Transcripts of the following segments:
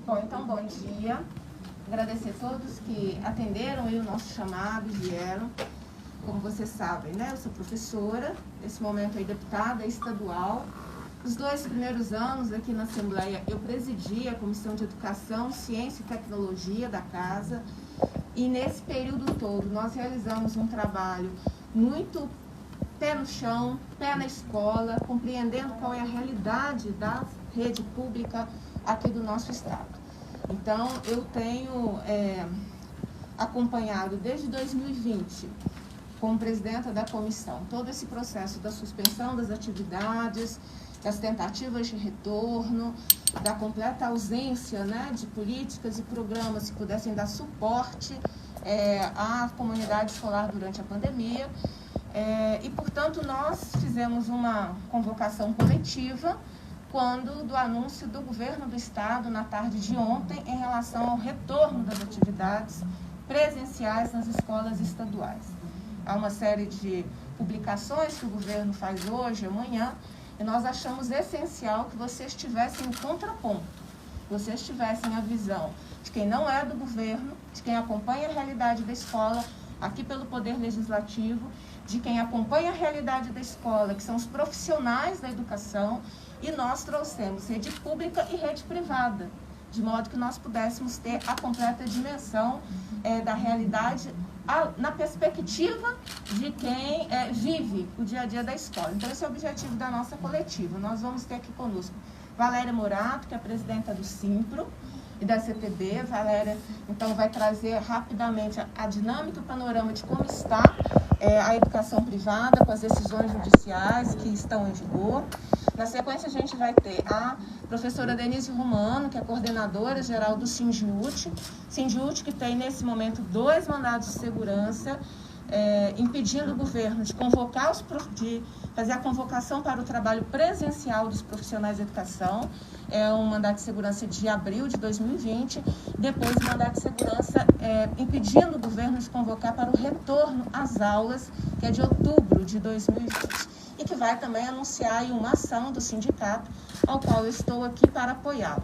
Bom, então, bom dia. Agradecer a todos que atenderam aí o nosso chamado e vieram. Como vocês sabem, né? Eu sou professora, nesse momento aí deputada estadual. Os 2 primeiros anos aqui na Assembleia eu presidi a Comissão de Educação, Ciência e Tecnologia da Casa. E nesse período todo nós realizamos um trabalho muito pé no chão, pé na escola, compreendendo qual é a realidade da rede pública aqui do nosso estado. Então, eu tenho acompanhado desde 2020, como presidenta da comissão, todo esse processo da suspensão das atividades, das tentativas de retorno, da completa ausência, né, de políticas e programas que pudessem dar suporte à comunidade escolar durante a pandemia. E, portanto, nós fizemos uma convocação coletiva quando do anúncio do governo do estado na tarde de ontem em relação ao retorno das atividades presenciais nas escolas estaduais. Há uma série de publicações que o governo faz hoje, amanhã, e nós achamos essencial que vocês tivessem um contraponto, que vocês tivessem a visão de quem não é do governo, de quem acompanha a realidade da escola, aqui pelo Poder Legislativo, de quem acompanha a realidade da escola, que são os profissionais da educação, e nós trouxemos rede pública e rede privada, de modo que nós pudéssemos ter a completa dimensão da realidade na perspectiva de quem vive o dia a dia da escola. Então, esse é o objetivo da nossa coletiva. Nós vamos ter aqui conosco Valéria Morato, que é a presidenta do Simpro e da CTB. Valéria, então, vai trazer rapidamente a dinâmica e o panorama de como está a educação privada com as decisões judiciais que estão em vigor. Na sequência, a gente vai ter a professora Denise Romano, que é coordenadora geral do Sindiúte. Sindiúte que tem, nesse momento, 2 mandados de segurança, impedindo o governo de convocar de fazer a convocação para o trabalho presencial dos profissionais de educação. É um mandado de segurança de abril de 2020. Depois, o mandado de segurança impedindo o governo de convocar para o retorno às aulas, que é de outubro de 2020. E que vai também anunciar aí uma ação do sindicato, ao qual eu estou aqui para apoiá-la.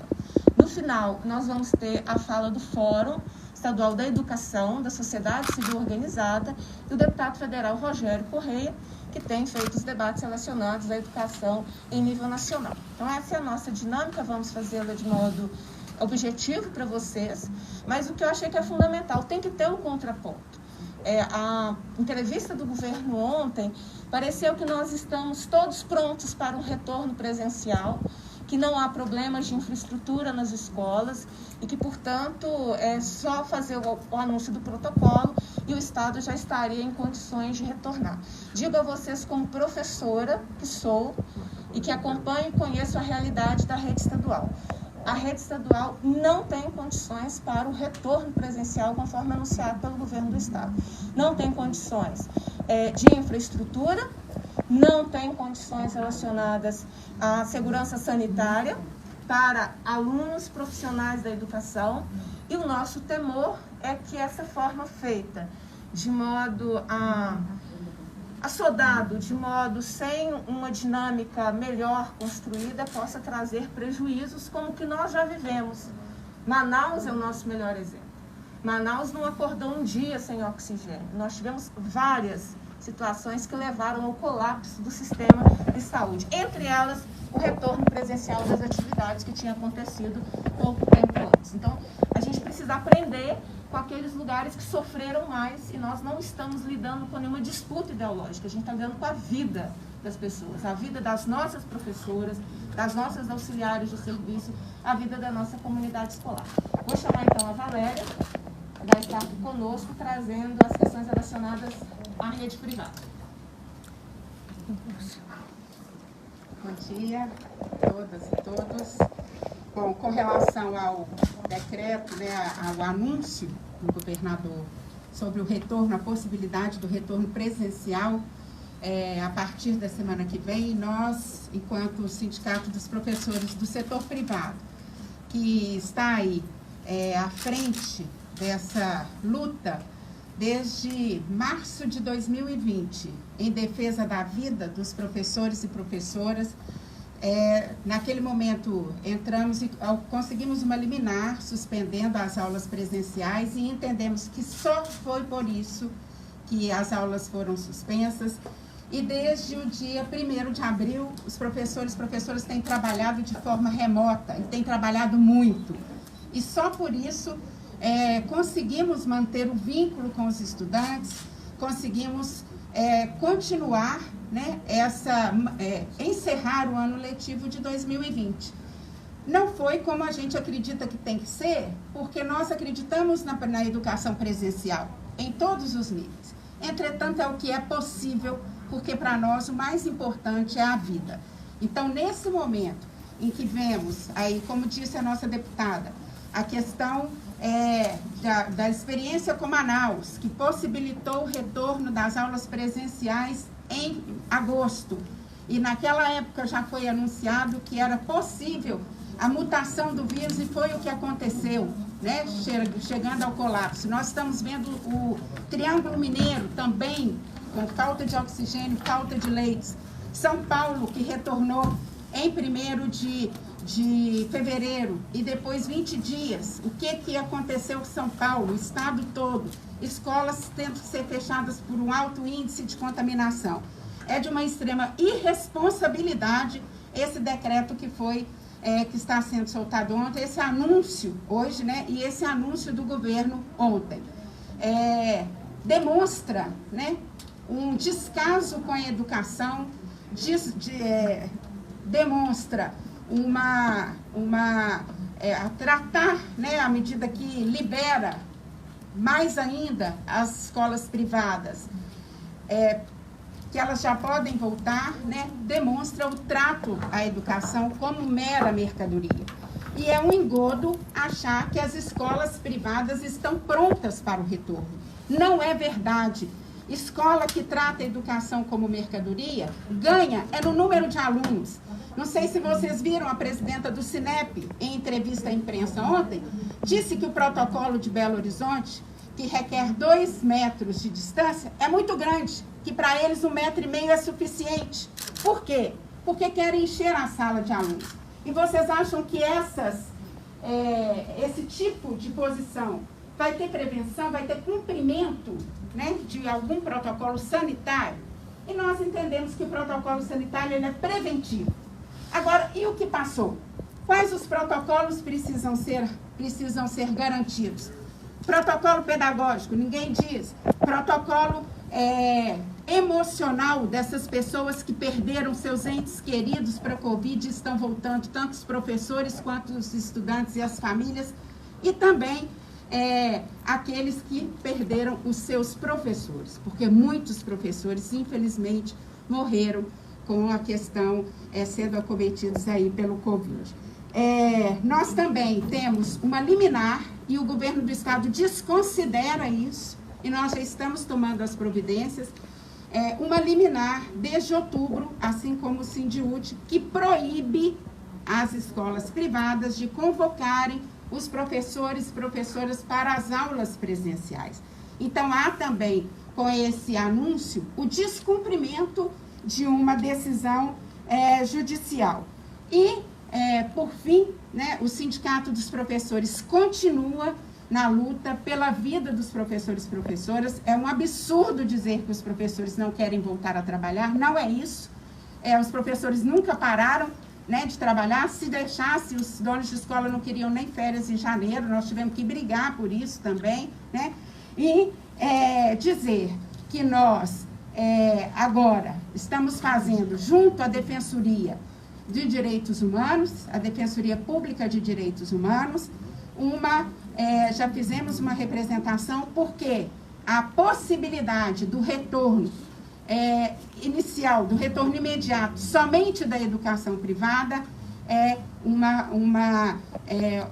No final, nós vamos ter a fala do Fórum Estadual da Educação, da Sociedade Civil Organizada, e o deputado federal Rogério Correia, que tem feito os debates relacionados à educação em nível nacional. Então, essa é a nossa dinâmica, vamos fazê-la de modo objetivo para vocês, mas o que eu achei que é fundamental, tem que ter um contraponto. A entrevista do governo ontem, pareceu que nós estamos todos prontos para um retorno presencial, que não há problemas de infraestrutura nas escolas e que, portanto, é só fazer o anúncio do protocolo e o Estado já estaria em condições de retornar. Digo a vocês, como professora que sou e que acompanho e conheço a realidade da rede estadual. A rede estadual não tem condições para o retorno presencial, conforme anunciado pelo governo do estado. Não tem condições de infraestrutura, não tem condições relacionadas à segurança sanitária para alunos profissionais da educação, e o nosso temor é que essa forma feita de modo assodado, de modo sem uma dinâmica melhor construída, possa trazer prejuízos como o que nós já vivemos. Manaus é o nosso melhor exemplo. Manaus não acordou um dia sem oxigênio. Nós tivemos várias situações que levaram ao colapso do sistema de saúde. Entre elas, o retorno presencial das atividades que tinha acontecido pouco tempo antes. Então, a gente precisa aprender com aqueles lugares que sofreram mais, e nós não estamos lidando com nenhuma disputa ideológica, a gente está lidando com a vida das pessoas, a vida das nossas professoras, das nossas auxiliares de serviço, a vida da nossa comunidade escolar. Vou chamar então a Valéria, que vai estar conosco, trazendo as questões relacionadas à rede privada. Bom dia a todas e todos. Bom, com relação ao decreto, né, ao anúncio do governador sobre o retorno, a possibilidade do retorno presencial, a partir da semana que vem, nós, enquanto Sindicato dos Professores do Setor Privado, que está aí à frente dessa luta desde março de 2020, em defesa da vida dos professores e professoras, naquele momento, entramos e conseguimos uma liminar, suspendendo as aulas presenciais, e entendemos que só foi por isso que as aulas foram suspensas. E desde o dia 1º de abril, os professores e professoras têm trabalhado de forma remota, e têm trabalhado muito. E só por isso conseguimos manter o vínculo com os estudantes, conseguimos continuar, né, encerrar o ano letivo de 2020. Não foi como a gente acredita que tem que ser, porque nós acreditamos na educação presencial, em todos os níveis. Entretanto, é o que é possível, porque para nós o mais importante é a vida. Então, nesse momento em que vemos, aí, como disse a nossa deputada, a questão da experiência com Manaus, que possibilitou o retorno das aulas presenciais em agosto. E naquela época já foi anunciado que era possível a mutação do vírus, e foi o que aconteceu, né? Chegando ao colapso. Nós estamos vendo o Triângulo Mineiro também, com falta de oxigênio, falta de leitos. São Paulo, que retornou em 1º de fevereiro, e depois 20 dias. O que aconteceu com São Paulo, o estado todo? Escolas tendo que ser fechadas por um alto índice de contaminação. É de uma extrema irresponsabilidade esse decreto que está sendo soltado ontem, esse anúncio hoje, né, e esse anúncio do governo ontem. Demonstra, né, um descaso com a educação, demonstra tratar, né, à medida que libera mais ainda as escolas privadas, que elas já podem voltar, né, demonstra o trato à educação como mera mercadoria. E é um engodo achar que as escolas privadas estão prontas para o retorno. Não é verdade. Escola que trata a educação como mercadoria ganha no número de alunos. Não sei se vocês viram, a presidenta do Cinep, em entrevista à imprensa ontem, disse que o protocolo de Belo Horizonte, que requer 2 metros de distância, é muito grande, que para eles 1,5 metro é suficiente. Por quê? Porque querem encher a sala de alunos. E vocês acham que esse tipo de posição vai ter prevenção, vai ter cumprimento, né, de algum protocolo sanitário? E nós entendemos que o protocolo sanitário ele é preventivo. Agora, e o que passou? Quais os protocolos precisam ser garantidos? Protocolo pedagógico, ninguém diz. Protocolo emocional dessas pessoas que perderam seus entes queridos para a Covid e estão voltando, tanto os professores quanto os estudantes e as famílias, e também aqueles que perderam os seus professores, porque muitos professores, infelizmente, morreram com a questão sendo acometidos aí pelo Covid. Nós também temos uma liminar, e o governo do estado desconsidera isso, e nós já estamos tomando as providências, uma liminar desde outubro, assim como o Sindiúti, que proíbe as escolas privadas de convocarem os professores e professoras para as aulas presenciais. Então, há também, com esse anúncio, o descumprimento de uma decisão judicial. E, por fim, né, o Sindicato dos Professores continua na luta pela vida dos professores e professoras. É um absurdo dizer que os professores não querem voltar a trabalhar, não é isso. Os professores nunca pararam, né, de trabalhar. Se deixasse, os donos de escola não queriam nem férias em janeiro, nós tivemos que brigar por isso também, né? E dizer que nós, agora, estamos fazendo, junto à Defensoria de Direitos Humanos, a Defensoria Pública de Direitos Humanos, já fizemos uma representação, porque a possibilidade do retorno inicial, do retorno imediato, somente da educação privada, é uma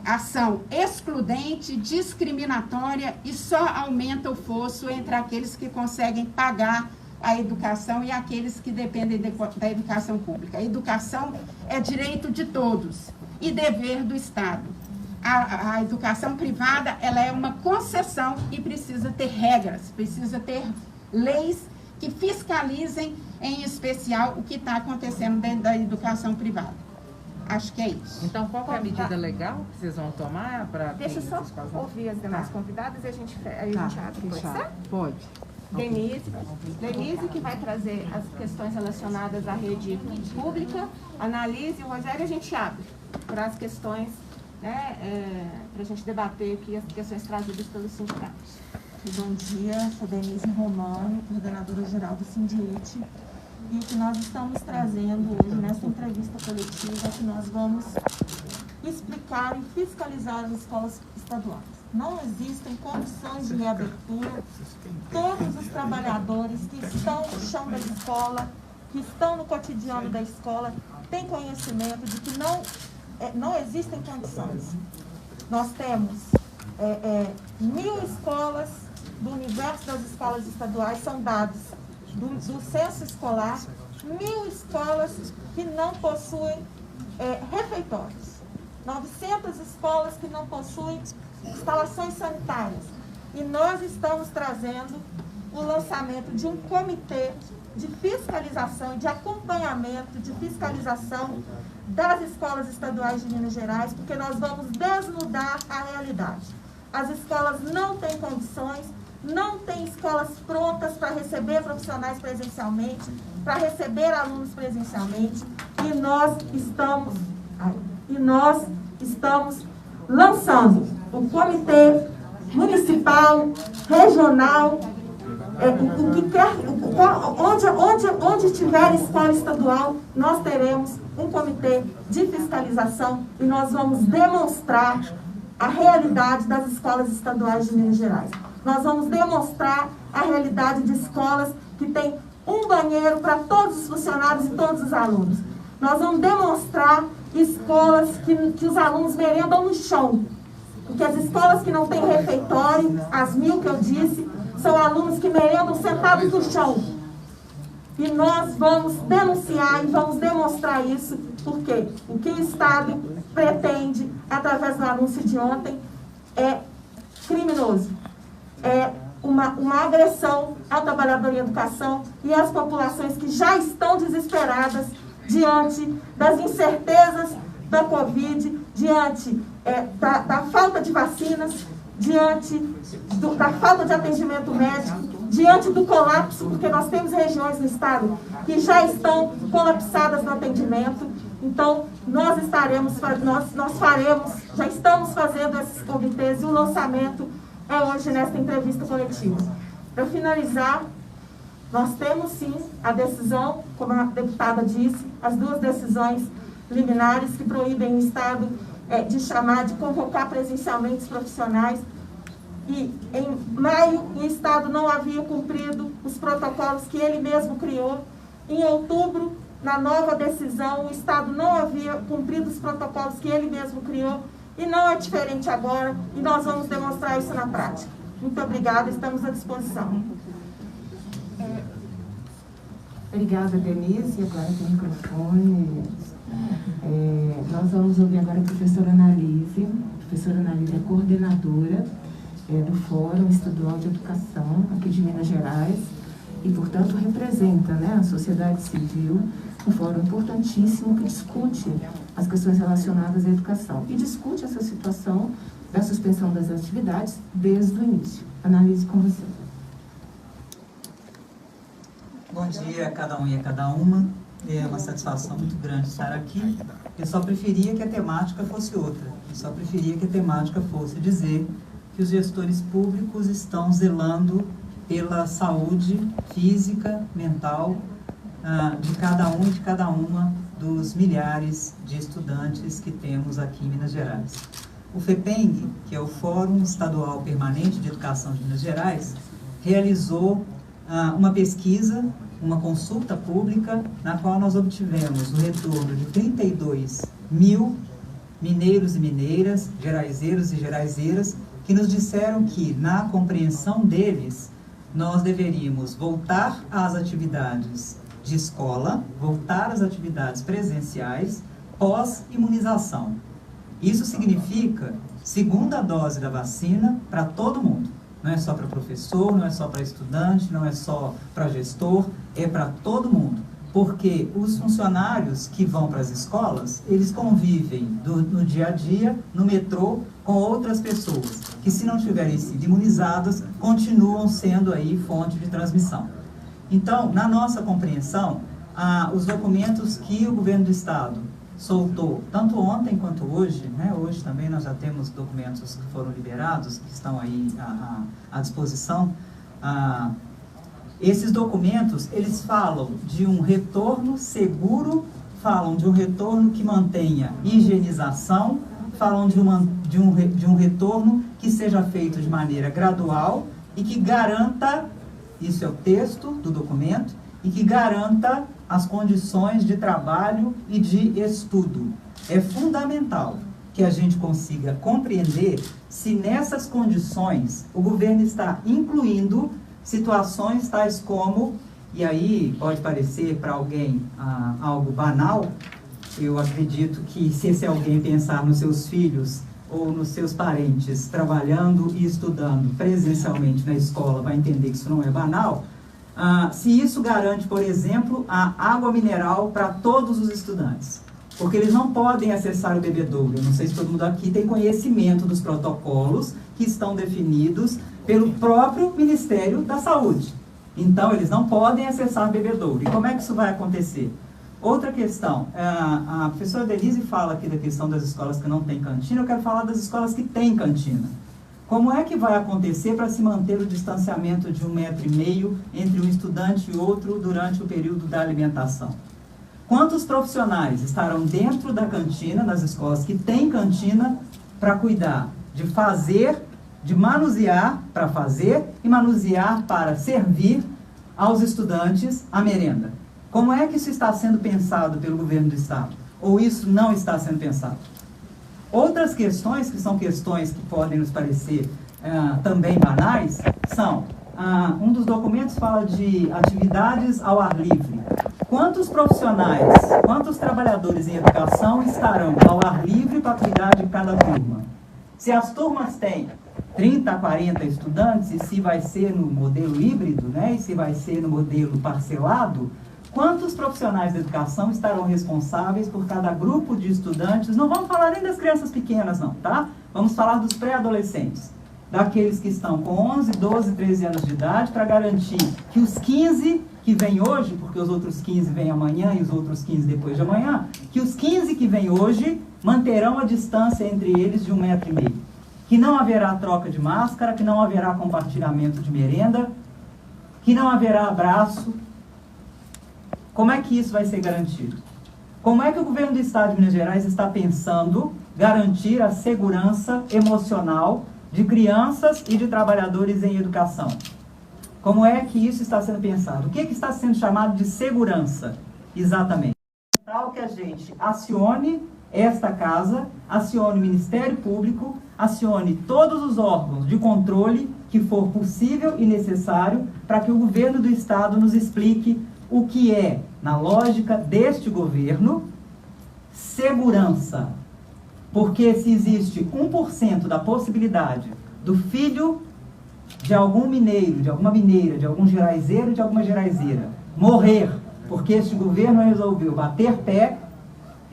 ação excludente, discriminatória, e só aumenta o fosso entre aqueles que conseguem pagar a educação e aqueles que dependem da educação pública. A educação é direito de todos e dever do Estado. A educação privada, ela é uma concessão e precisa ter regras, precisa ter leis que fiscalizem em especial o que está acontecendo dentro da educação privada. Acho que é isso. Então, qual que é a medida legal que vocês vão tomar para... Deixa eu só ouvir as demais convidadas e a gente abre, pode ser? Pode. Denise, que vai trazer as questões relacionadas à rede pública, analise, o Rogério, a gente abre para as questões, né, para a gente debater aqui as questões trazidas pelos sindicatos. Bom dia, sou Denise Romano, coordenadora geral do Sindiete. E o que nós estamos trazendo hoje nessa entrevista coletiva é que nós vamos explicar e fiscalizar as escolas estaduais. Não existem condições de reabertura. Todos os trabalhadores que estão no chão da escola, que estão no cotidiano da escola, têm conhecimento de que não existem condições. Nós temos 1.000 escolas do universo das escolas estaduais, são dados do censo escolar, 1.000 escolas que não possuem refeitórios, 900 escolas que não possuem instalações sanitárias. E nós estamos trazendo o lançamento de um comitê de fiscalização e de acompanhamento de fiscalização das escolas estaduais de Minas Gerais, porque nós vamos desnudar a realidade. As escolas não têm condições, não tem escolas prontas para receber profissionais presencialmente, para receber alunos presencialmente, e nós estamos lançando o comitê municipal, regional, onde tiver escola estadual, nós teremos um comitê de fiscalização e nós vamos demonstrar a realidade das escolas estaduais de Minas Gerais. Nós vamos demonstrar a realidade de escolas que tem um banheiro para todos os funcionários e todos os alunos. Nós vamos demonstrar escolas que os alunos merendam no chão. Porque as escolas que não têm refeitório, as 1.000 que eu disse, são alunos que merendam sentados no chão. E nós vamos denunciar e vamos demonstrar isso, porque o que o Estado pretende, através do anúncio de ontem, é criminoso. É uma agressão ao trabalhador em educação e às populações que já estão desesperadas diante das incertezas da Covid, diante da falta de vacinas, diante da falta de atendimento médico, diante do colapso, porque nós temos regiões no estado que já estão colapsadas no atendimento. Então, nós faremos, já estamos fazendo esses comitês e o lançamento é hoje nesta entrevista coletiva. Para finalizar, nós temos sim a decisão, como a deputada disse, as 2 decisões liminares que proíbem o Estado de convocar presencialmente os profissionais. E em maio o Estado não havia cumprido os protocolos que ele mesmo criou. Em outubro, na nova decisão, o Estado não havia cumprido os protocolos que ele mesmo criou. E não é diferente agora, e nós vamos demonstrar isso na prática. Muito obrigada, estamos à disposição. Obrigada, Denise. Agora tem o microfone. Nós vamos ouvir agora a professora Analise. A professora Analise é coordenadora do Fórum Estadual de Educação aqui de Minas Gerais e, portanto, representa, né, a sociedade civil, um fórum importantíssimo que discute as questões relacionadas à educação e discute essa situação da suspensão das atividades desde o início. Analise com você. Bom dia a cada um e a cada uma. É uma satisfação muito grande estar aqui. Eu só preferia que a temática fosse outra. Eu só preferia que a temática fosse dizer que os gestores públicos estão zelando pela saúde física, mental, de cada um e de cada uma dos milhares de estudantes que temos aqui em Minas Gerais. O FEPENG, que é o Fórum Estadual Permanente de Educação de Minas Gerais, realizou uma pesquisa, uma consulta pública, na qual nós obtivemos o retorno de 32 mil mineiros e mineiras, geraizeiros e geraizeiras, que nos disseram que, na compreensão deles, nós deveríamos voltar às atividades de escola, voltar às atividades presenciais, pós-imunização. Isso significa segunda dose da vacina para todo mundo. Não é só para professor, não é só para estudante, não é só para gestor, é para todo mundo. Porque os funcionários que vão para as escolas, eles convivem no dia a dia, no metrô, com outras pessoas, que se não tiverem sido imunizadas, continuam sendo aí fonte de transmissão. Então, na nossa compreensão, os documentos que o governo do Estado soltou, tanto ontem quanto hoje, né? Hoje também nós já temos documentos que foram liberados, que estão aí à disposição. Esses documentos, eles falam de um retorno seguro, falam de um retorno que mantenha higienização, falam de um retorno que seja feito de maneira gradual e que garanta, isso é o texto do documento, e que garanta as condições de trabalho e de estudo. É fundamental que a gente consiga compreender se nessas condições o governo está incluindo situações tais como, e aí pode parecer para alguém algo banal, eu acredito que se esse alguém pensar nos seus filhos ou nos seus parentes trabalhando e estudando presencialmente na escola, vai entender que isso não é banal. Se isso garante, por exemplo, a água mineral para todos os estudantes, porque eles não podem acessar o bebedouro. Eu não sei se todo mundo aqui tem conhecimento dos protocolos que estão definidos pelo próprio Ministério da Saúde. Então, eles não podem acessar o bebedouro. E como é que isso vai acontecer? Outra questão, a professora Denise fala aqui da questão das escolas que não têm cantina, eu quero falar das escolas que têm cantina. Como é que vai acontecer para se manter o distanciamento de 1,5 metro entre um estudante e outro durante o período da alimentação? Quantos profissionais estarão dentro da cantina, nas escolas que têm cantina, para cuidar de fazer, de manusear para fazer e manusear para servir aos estudantes a merenda? Como é que isso está sendo pensado pelo governo do Estado? Ou isso não está sendo pensado? Outras questões, que são questões que podem nos parecer também banais, são, um dos documentos fala de atividades ao ar livre. Quantos profissionais, quantos trabalhadores em educação estarão ao ar livre para cuidar de cada turma? Se as turmas têm 30, 40 estudantes, e se vai ser no modelo híbrido, né, e se vai ser no modelo parcelado, quantos profissionais da educação estarão responsáveis por cada grupo de estudantes? Não vamos falar nem das crianças pequenas, não, tá? Vamos falar dos pré-adolescentes, daqueles que estão com 11, 12, 13 anos de idade, para garantir que os 15 que vêm hoje, porque os outros 15 vêm amanhã e os outros 15 depois de amanhã, que os 15 que vêm hoje manterão a distância entre eles de 1,5 metro. Que não haverá troca de máscara, que não haverá compartilhamento de merenda, que não haverá abraço. Como é que isso vai ser garantido? Como é que o governo do Estado de Minas Gerais está pensando garantir a segurança emocional de crianças e de trabalhadores em educação? Como é que isso está sendo pensado? O que está sendo chamado de segurança, exatamente? É tal que a gente acione esta casa, acione o Ministério Público, acione todos os órgãos de controle que for possível e necessário para que o governo do Estado nos explique o que é, na lógica deste governo, segurança. Porque se existe 1% da possibilidade do filho de algum mineiro, de alguma mineira, de algum geraizeiro, de alguma geraizeira, morrer porque este governo resolveu bater pé,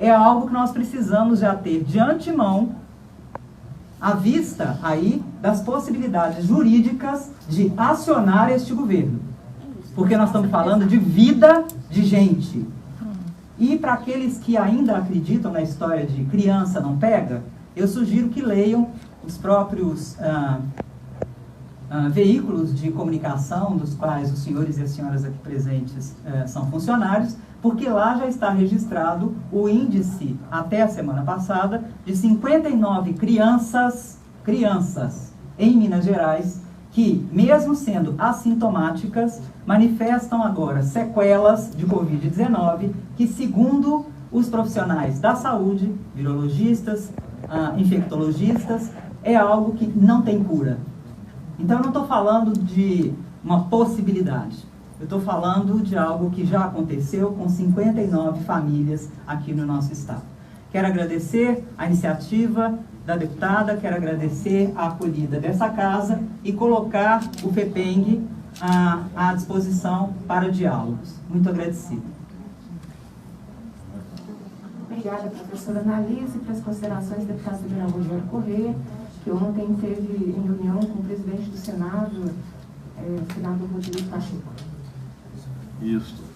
é algo que nós precisamos já ter de antemão, à vista aí das possibilidades jurídicas de acionar este governo. Porque nós estamos falando de vida de gente. E para aqueles que ainda acreditam na história de criança não pega, eu sugiro que leiam os próprios veículos de comunicação, dos quais os senhores e as senhoras aqui presentes são funcionários, porque lá já está registrado o índice, até a semana passada, de 59 crianças em Minas Gerais, que, mesmo sendo assintomáticas, manifestam agora sequelas de Covid-19, que, segundo os profissionais da saúde, virologistas, infectologistas, é algo que não tem cura. Então, eu não estou falando de uma possibilidade. Eu estou falando de algo que já aconteceu com 59 famílias aqui no nosso estado. Quero agradecer a iniciativa da deputada, quero agradecer a acolhida dessa casa e colocar o FEPENG à disposição para diálogos. Muito agradecida. Obrigada, professora Analise, para as considerações do deputado federal Rogério Corrêa, que ontem teve em reunião com o presidente do Senado, o senador Rodrigo Pacheco. Isso.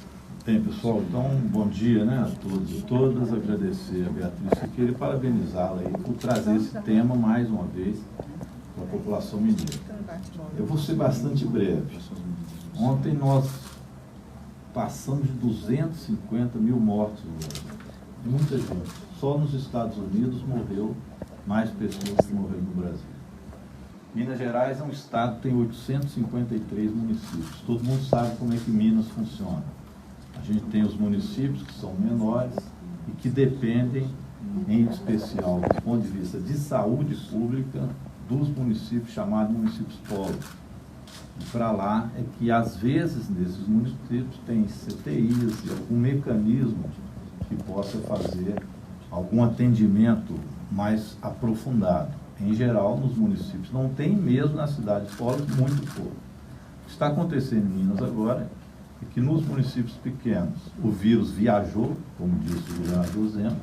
Bem, pessoal, então, bom dia, né, a todos e todas. Agradecer a Beatriz Siqueira e parabenizá-la aí por trazer esse tema mais uma vez para a população mineira. Eu vou ser bastante breve. Ontem nós passamos de 250 mil mortos no Brasil. Muita gente. Só nos Estados Unidos morreu mais pessoas que morreram no Brasil. Minas Gerais é um estado que tem 853 municípios. Todo mundo sabe como é que Minas funciona. A gente tem os municípios que são menores e que dependem, em especial, do ponto de vista de saúde pública, dos municípios chamados municípios polo. E para lá é que, às vezes, nesses municípios tem CTIs e algum mecanismo que possa fazer algum atendimento mais aprofundado. Em geral, nos municípios não tem, mesmo nas cidades polo, muito pouco. O que está acontecendo em Minas agora é que nos municípios pequenos o vírus viajou, como disse o governador Zema,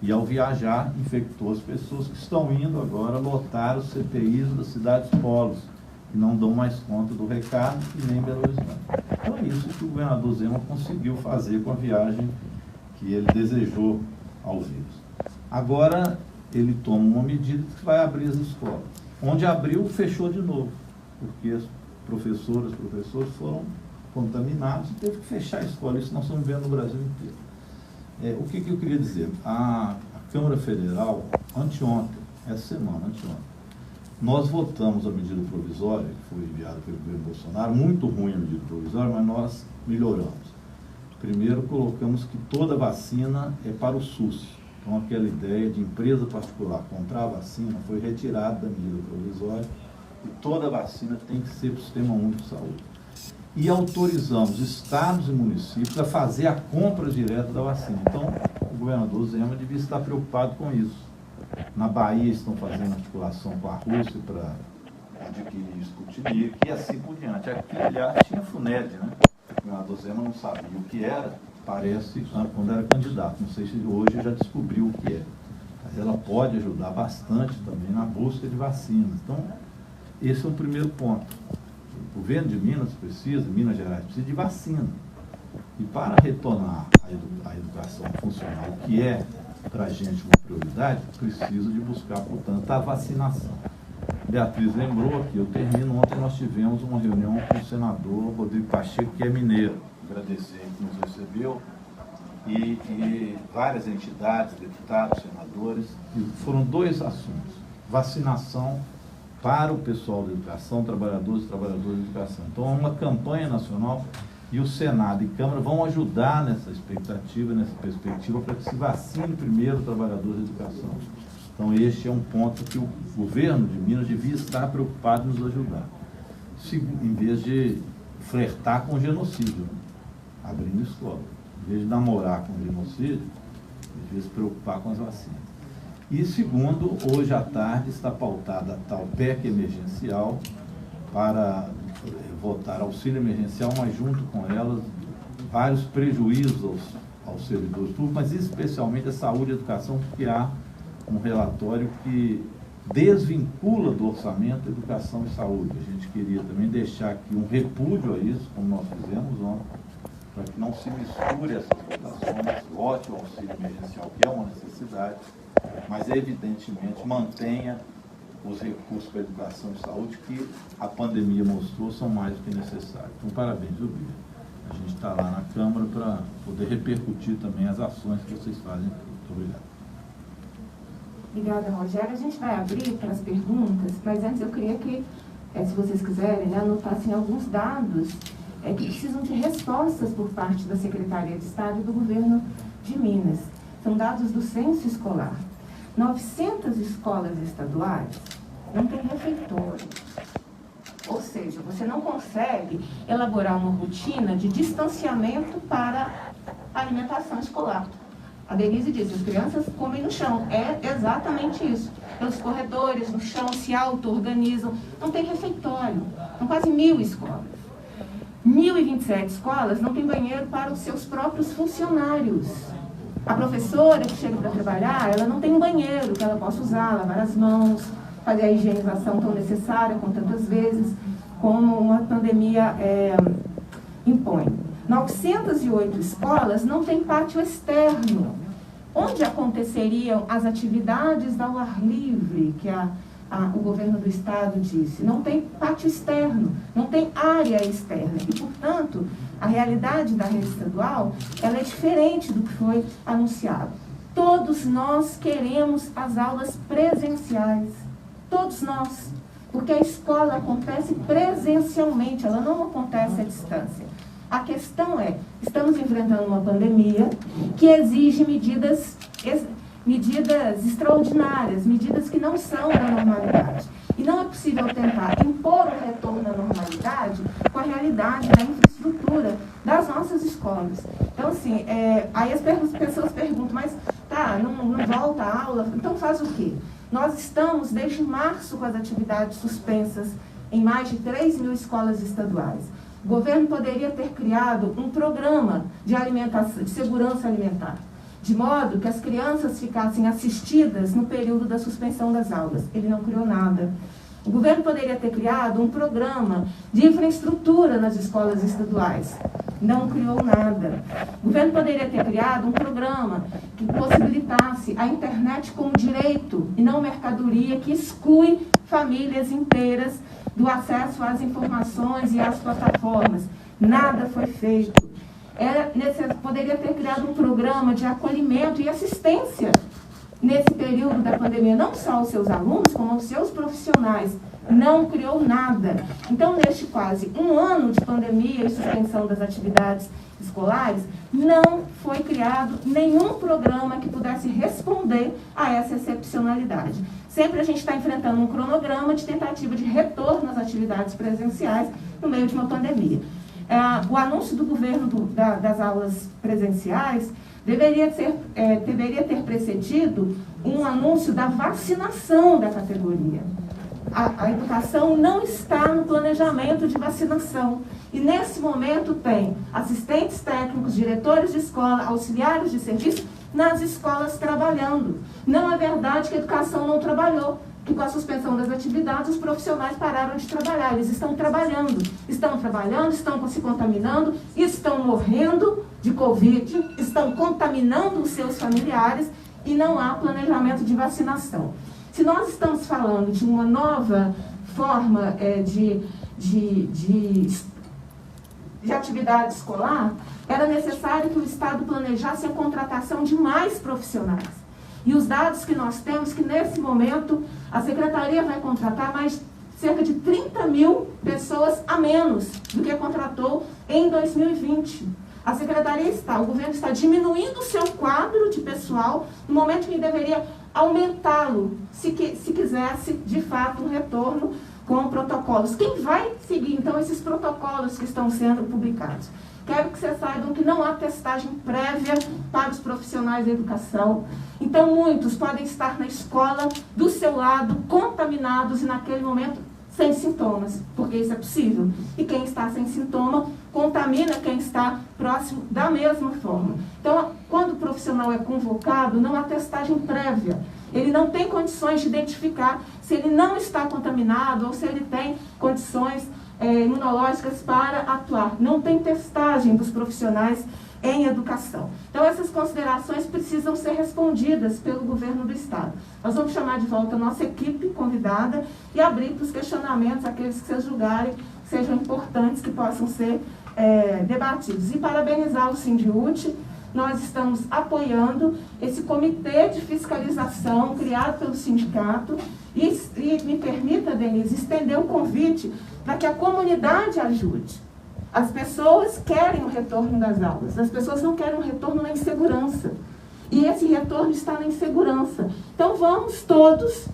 e ao viajar infectou as pessoas que estão indo agora lotar os CTIs das cidades polos, que não dão mais conta do recado e nem Belo Horizonte. Então é isso que o governador Zema conseguiu fazer com a viagem que ele desejou ao vírus. Agora ele toma uma medida que vai abrir as escolas. Onde abriu, fechou de novo, porque as professores foram contaminados e teve que fechar a escola. Isso nós estamos vendo no Brasil inteiro. O que eu queria dizer? A Câmara Federal, anteontem, nós votamos a medida provisória, que foi enviada pelo governo Bolsonaro, muito ruim a medida provisória, mas nós melhoramos. Primeiro, colocamos que toda vacina é para o SUS. Então, aquela ideia de empresa particular comprar a vacina foi retirada da medida provisória e toda vacina tem que ser para o Sistema Único de Saúde. E autorizamos estados e municípios a fazer a compra direta da vacina. Então, o governador Zema devia estar preocupado com isso. Na Bahia estão fazendo articulação com a Rússia para adquirir Sputnik e assim por diante. Aqui, aliás, tinha FUNED, né? O governador Zema não sabia o que era, parece, quando era candidato. Não sei se hoje já descobriu o que é. Mas ela pode ajudar bastante também na busca de vacinas. Então, esse é o primeiro ponto. O governo de Minas Gerais precisa de vacina. E para retornar a educação funcional, que é para a gente uma prioridade, precisa de buscar, portanto, a vacinação. Beatriz lembrou aqui, eu termino, ontem nós tivemos uma reunião com o senador Rodrigo Pacheco, que é mineiro. Agradecer que nos recebeu, e várias entidades, deputados, senadores, e foram dois assuntos: vacinação para o pessoal da educação, trabalhadores e trabalhadoras da educação. Então, é uma campanha nacional e o Senado e Câmara vão ajudar nessa expectativa, nessa perspectiva, para que se vacine primeiro o trabalhador da educação. Então, este é um ponto que o governo de Minas devia estar preocupado em nos ajudar, em vez de flertar com o genocídio, abrindo escola. Em vez de namorar com o genocídio, devia se preocupar com as vacinas. E segundo, hoje à tarde está pautada a tal PEC emergencial para votar auxílio emergencial, mas junto com elas vários prejuízos aos servidores públicos, mas especialmente a saúde e a educação, porque há um relatório que desvincula do orçamento a educação e saúde. A gente queria também deixar aqui um repúdio a isso, como nós fizemos ontem, para que não se misture essas votações, vote o auxílio emergencial, que é uma necessidade, mas evidentemente mantenha os recursos para a educação e saúde que a pandemia mostrou são mais do que necessários. Então, parabéns, Ubir. A gente está lá na Câmara para poder repercutir também as ações que vocês fazem. Muito obrigado. Obrigada, Rogério. A gente vai abrir para as perguntas, mas antes eu queria que, se vocês quiserem, né, anotassem alguns dados que precisam de respostas por parte da Secretaria de Estado e do Governo de Minas. São dados do Censo Escolar. 900 escolas estaduais não têm refeitório. Ou seja, você não consegue elaborar uma rotina de distanciamento para a alimentação escolar. A Denise disse, as crianças comem no chão. É exatamente isso. Pelos corredores, no chão, se auto-organizam. Não tem refeitório. São quase 1.000 escolas. 1.027 escolas não têm banheiro para os seus próprios funcionários. A professora que chega para trabalhar, ela não tem um banheiro que ela possa usar, lavar as mãos, fazer a higienização tão necessária, com tantas vezes, como uma pandemia impõe. 908 escolas não têm pátio externo, onde aconteceriam as atividades ao ar livre, que o governo do estado disse. Não tem pátio externo, não tem área externa. E, portanto, a realidade da rede estadual ela é diferente do que foi anunciado. Todos nós queremos as aulas presenciais. Todos nós. Porque a escola acontece presencialmente, ela não acontece à distância. A questão é, estamos enfrentando uma pandemia que exige medidas extraordinárias, medidas que não são da normalidade. E não é possível tentar impor o retorno à normalidade com a realidade da infraestrutura das nossas escolas. Então, assim, aí as pessoas perguntam, mas tá, não volta a aula, então faz o quê? Nós estamos, desde março, com as atividades suspensas em mais de 3.000 escolas estaduais. O governo poderia ter criado um programa de alimentação, de segurança alimentar, de modo que as crianças ficassem assistidas no período da suspensão das aulas. Ele não criou nada. O governo poderia ter criado um programa de infraestrutura nas escolas estaduais. Não criou nada. O governo poderia ter criado um programa que possibilitasse a internet como direito e não mercadoria que exclui famílias inteiras do acesso às informações e às plataformas. Nada foi feito. Poderia ter criado um programa de acolhimento e assistência nesse período da pandemia, não só aos seus alunos, como aos seus profissionais. Não criou nada. Então, neste quase um ano de pandemia e suspensão das atividades escolares, não foi criado nenhum programa que pudesse responder a essa excepcionalidade. Sempre a gente está enfrentando um cronograma de tentativa de retorno às atividades presenciais no meio de uma pandemia. O anúncio do governo das aulas presenciais deveria ter precedido um anúncio da vacinação da categoria. A educação não está no planejamento de vacinação. E nesse momento tem assistentes técnicos, diretores de escola, auxiliares de serviço nas escolas trabalhando. Não é verdade que a educação não trabalhou, que com a suspensão das atividades os profissionais pararam de trabalhar. Eles estão trabalhando, estão se contaminando, estão morrendo de Covid, estão contaminando os seus familiares e não há planejamento de vacinação. Se nós estamos falando de uma nova forma de atividade escolar, era necessário que o Estado planejasse a contratação de mais profissionais. E os dados que nós temos, que nesse momento a Secretaria vai contratar mais cerca de 30.000 pessoas a menos do que contratou em 2020. A Secretaria o governo está diminuindo o seu quadro de pessoal no momento que deveria aumentá-lo, se quisesse, de fato, um retorno com protocolos. Quem vai seguir, então, esses protocolos que estão sendo publicados? Quero que vocês saibam que não há testagem prévia para os profissionais da educação. Então, muitos podem estar na escola, do seu lado, contaminados e, naquele momento, sem sintomas, porque isso é possível. E quem está sem sintoma contamina quem está próximo da mesma forma. Então, quando o profissional é convocado, não há testagem prévia. Ele não tem condições de identificar se ele não está contaminado ou se ele tem condições imunológicas para atuar. Não tem testagem dos profissionais em educação. Então, essas considerações precisam ser respondidas pelo governo do Estado. Nós vamos chamar de volta a nossa equipe convidada e abrir para os questionamentos, aqueles que vocês julgarem que sejam importantes, que possam ser debatidos. E parabenizar o Sindiúti. Nós estamos apoiando esse comitê de fiscalização criado pelo sindicato e me permita, Denise, estender o convite para que a comunidade ajude. As pessoas querem o retorno das aulas, as pessoas não querem um retorno na insegurança. E esse retorno está na insegurança. Então vamos todos,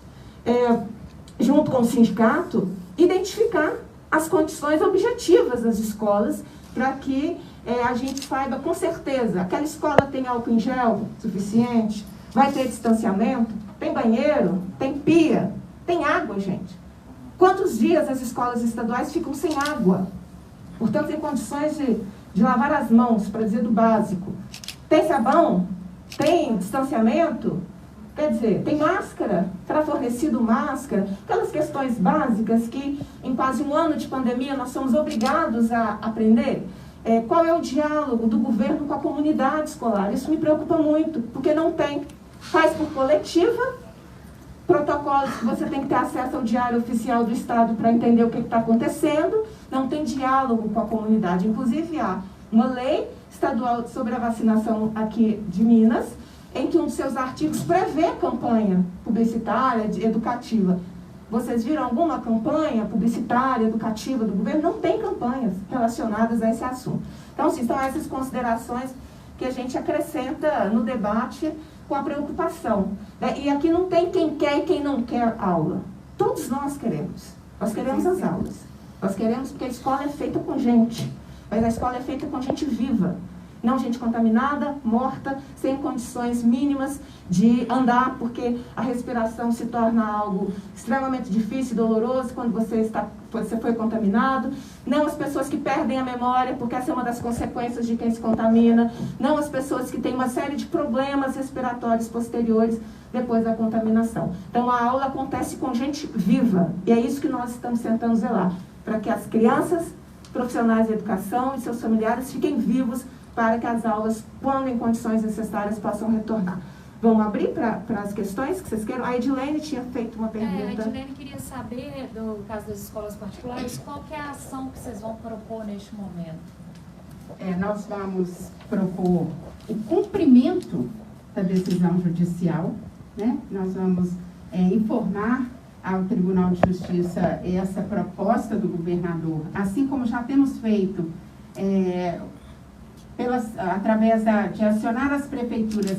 junto com o sindicato, identificar as condições objetivas das escolas para que a gente saiba com certeza, aquela escola tem álcool em gel suficiente, vai ter distanciamento, tem banheiro, tem pia, tem água, gente. Quantos dias as escolas estaduais ficam sem água? Portanto, tem condições de lavar as mãos, para dizer do básico. Tem sabão? Tem distanciamento? Quer dizer, tem máscara? Será fornecido máscara? Aquelas questões básicas que, em quase um ano de pandemia, nós somos obrigados a aprender. Qual é o diálogo do governo com a comunidade escolar? Isso me preocupa muito, porque não tem. Faz por coletiva, protocolos que você tem que ter acesso ao diário oficial do Estado para entender o que está acontecendo, não tem diálogo com a comunidade. Inclusive, há uma lei estadual sobre a vacinação aqui de Minas, em que um dos seus artigos prevê campanha publicitária, educativa. Vocês viram alguma campanha publicitária, educativa do governo? Não tem campanhas relacionadas a esse assunto. Então, sim, são essas considerações que a gente acrescenta no debate com a preocupação. E aqui não tem quem quer e quem não quer aula. Todos nós queremos. Nós queremos as aulas. Nós queremos porque a escola é feita com gente. Mas a escola é feita com gente viva. Não gente contaminada, morta, sem condições mínimas de andar, porque a respiração se torna algo extremamente difícil e doloroso quando você foi contaminado. Não as pessoas que perdem a memória, porque essa é uma das consequências de quem se contamina. Não as pessoas que têm uma série de problemas respiratórios posteriores depois da contaminação. Então, a aula acontece com gente viva. E é isso que nós estamos tentando zelar, para que as crianças, profissionais de educação e seus familiares fiquem vivos para que as aulas, quando em condições necessárias, possam retornar. Vamos abrir para as questões que vocês queiram? A Edilene tinha feito uma pergunta. A Edilene queria saber, do caso das escolas particulares, qual que é a ação que vocês vão propor neste momento? Nós vamos propor o cumprimento da decisão judicial, né? Nós vamos informar ao Tribunal de Justiça essa proposta do governador, assim como já temos feito através de acionar as prefeituras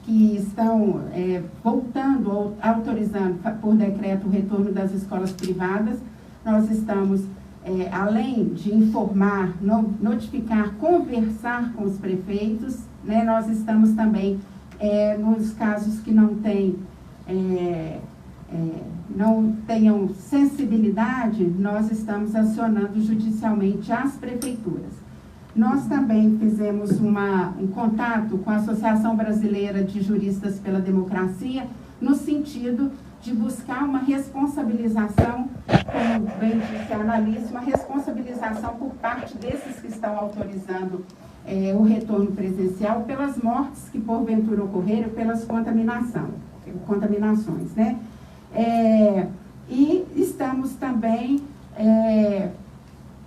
que estão voltando ou autorizando por decreto o retorno das escolas privadas. Nós estamos, além de informar, notificar, conversar com os prefeitos, né, nós estamos também, nos casos que não tenham sensibilidade, nós estamos acionando judicialmente as prefeituras. Nós também fizemos um contato com a Associação Brasileira de Juristas pela Democracia, no sentido de buscar uma responsabilização, como bem disse a Analice, uma responsabilização por parte desses que estão autorizando o retorno presencial pelas mortes que porventura ocorreram, pelas contaminações, né? E estamos também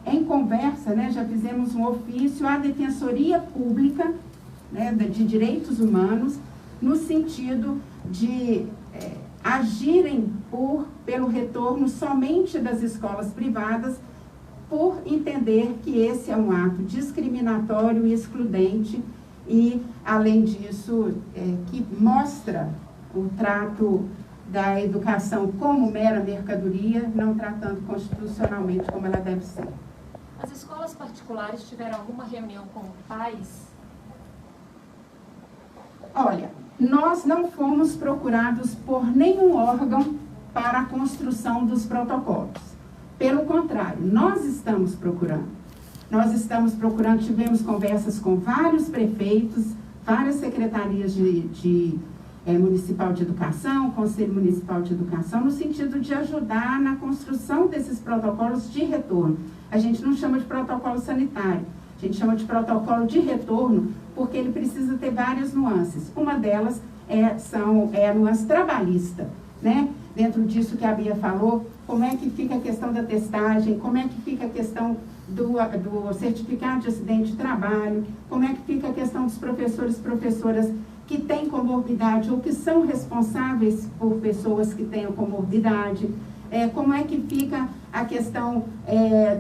em conversa, né, já fizemos um ofício à Defensoria Pública, né, de Direitos Humanos, no sentido de agirem pelo retorno somente das escolas privadas, por entender que esse é um ato discriminatório e excludente e, além disso, que mostra o trato da educação como mera mercadoria, não tratando constitucionalmente como ela deve ser. As escolas particulares tiveram alguma reunião com pais? Olha, nós não fomos procurados por nenhum órgão para a construção dos protocolos. Pelo contrário, nós estamos procurando. Tivemos conversas com vários prefeitos, várias secretarias municipal de educação, Conselho Municipal de Educação, no sentido de ajudar na construção desses protocolos de retorno. A gente não chama de protocolo sanitário, a gente chama de protocolo de retorno, porque ele precisa ter várias nuances. Uma delas é a nuance trabalhista, né? Dentro disso que a Bia falou, como é que fica a questão da testagem, como é que fica a questão do certificado de acidente de trabalho, como é que fica a questão dos professores e professoras que têm comorbidade ou que são responsáveis por pessoas que tenham comorbidade, como é que fica a questão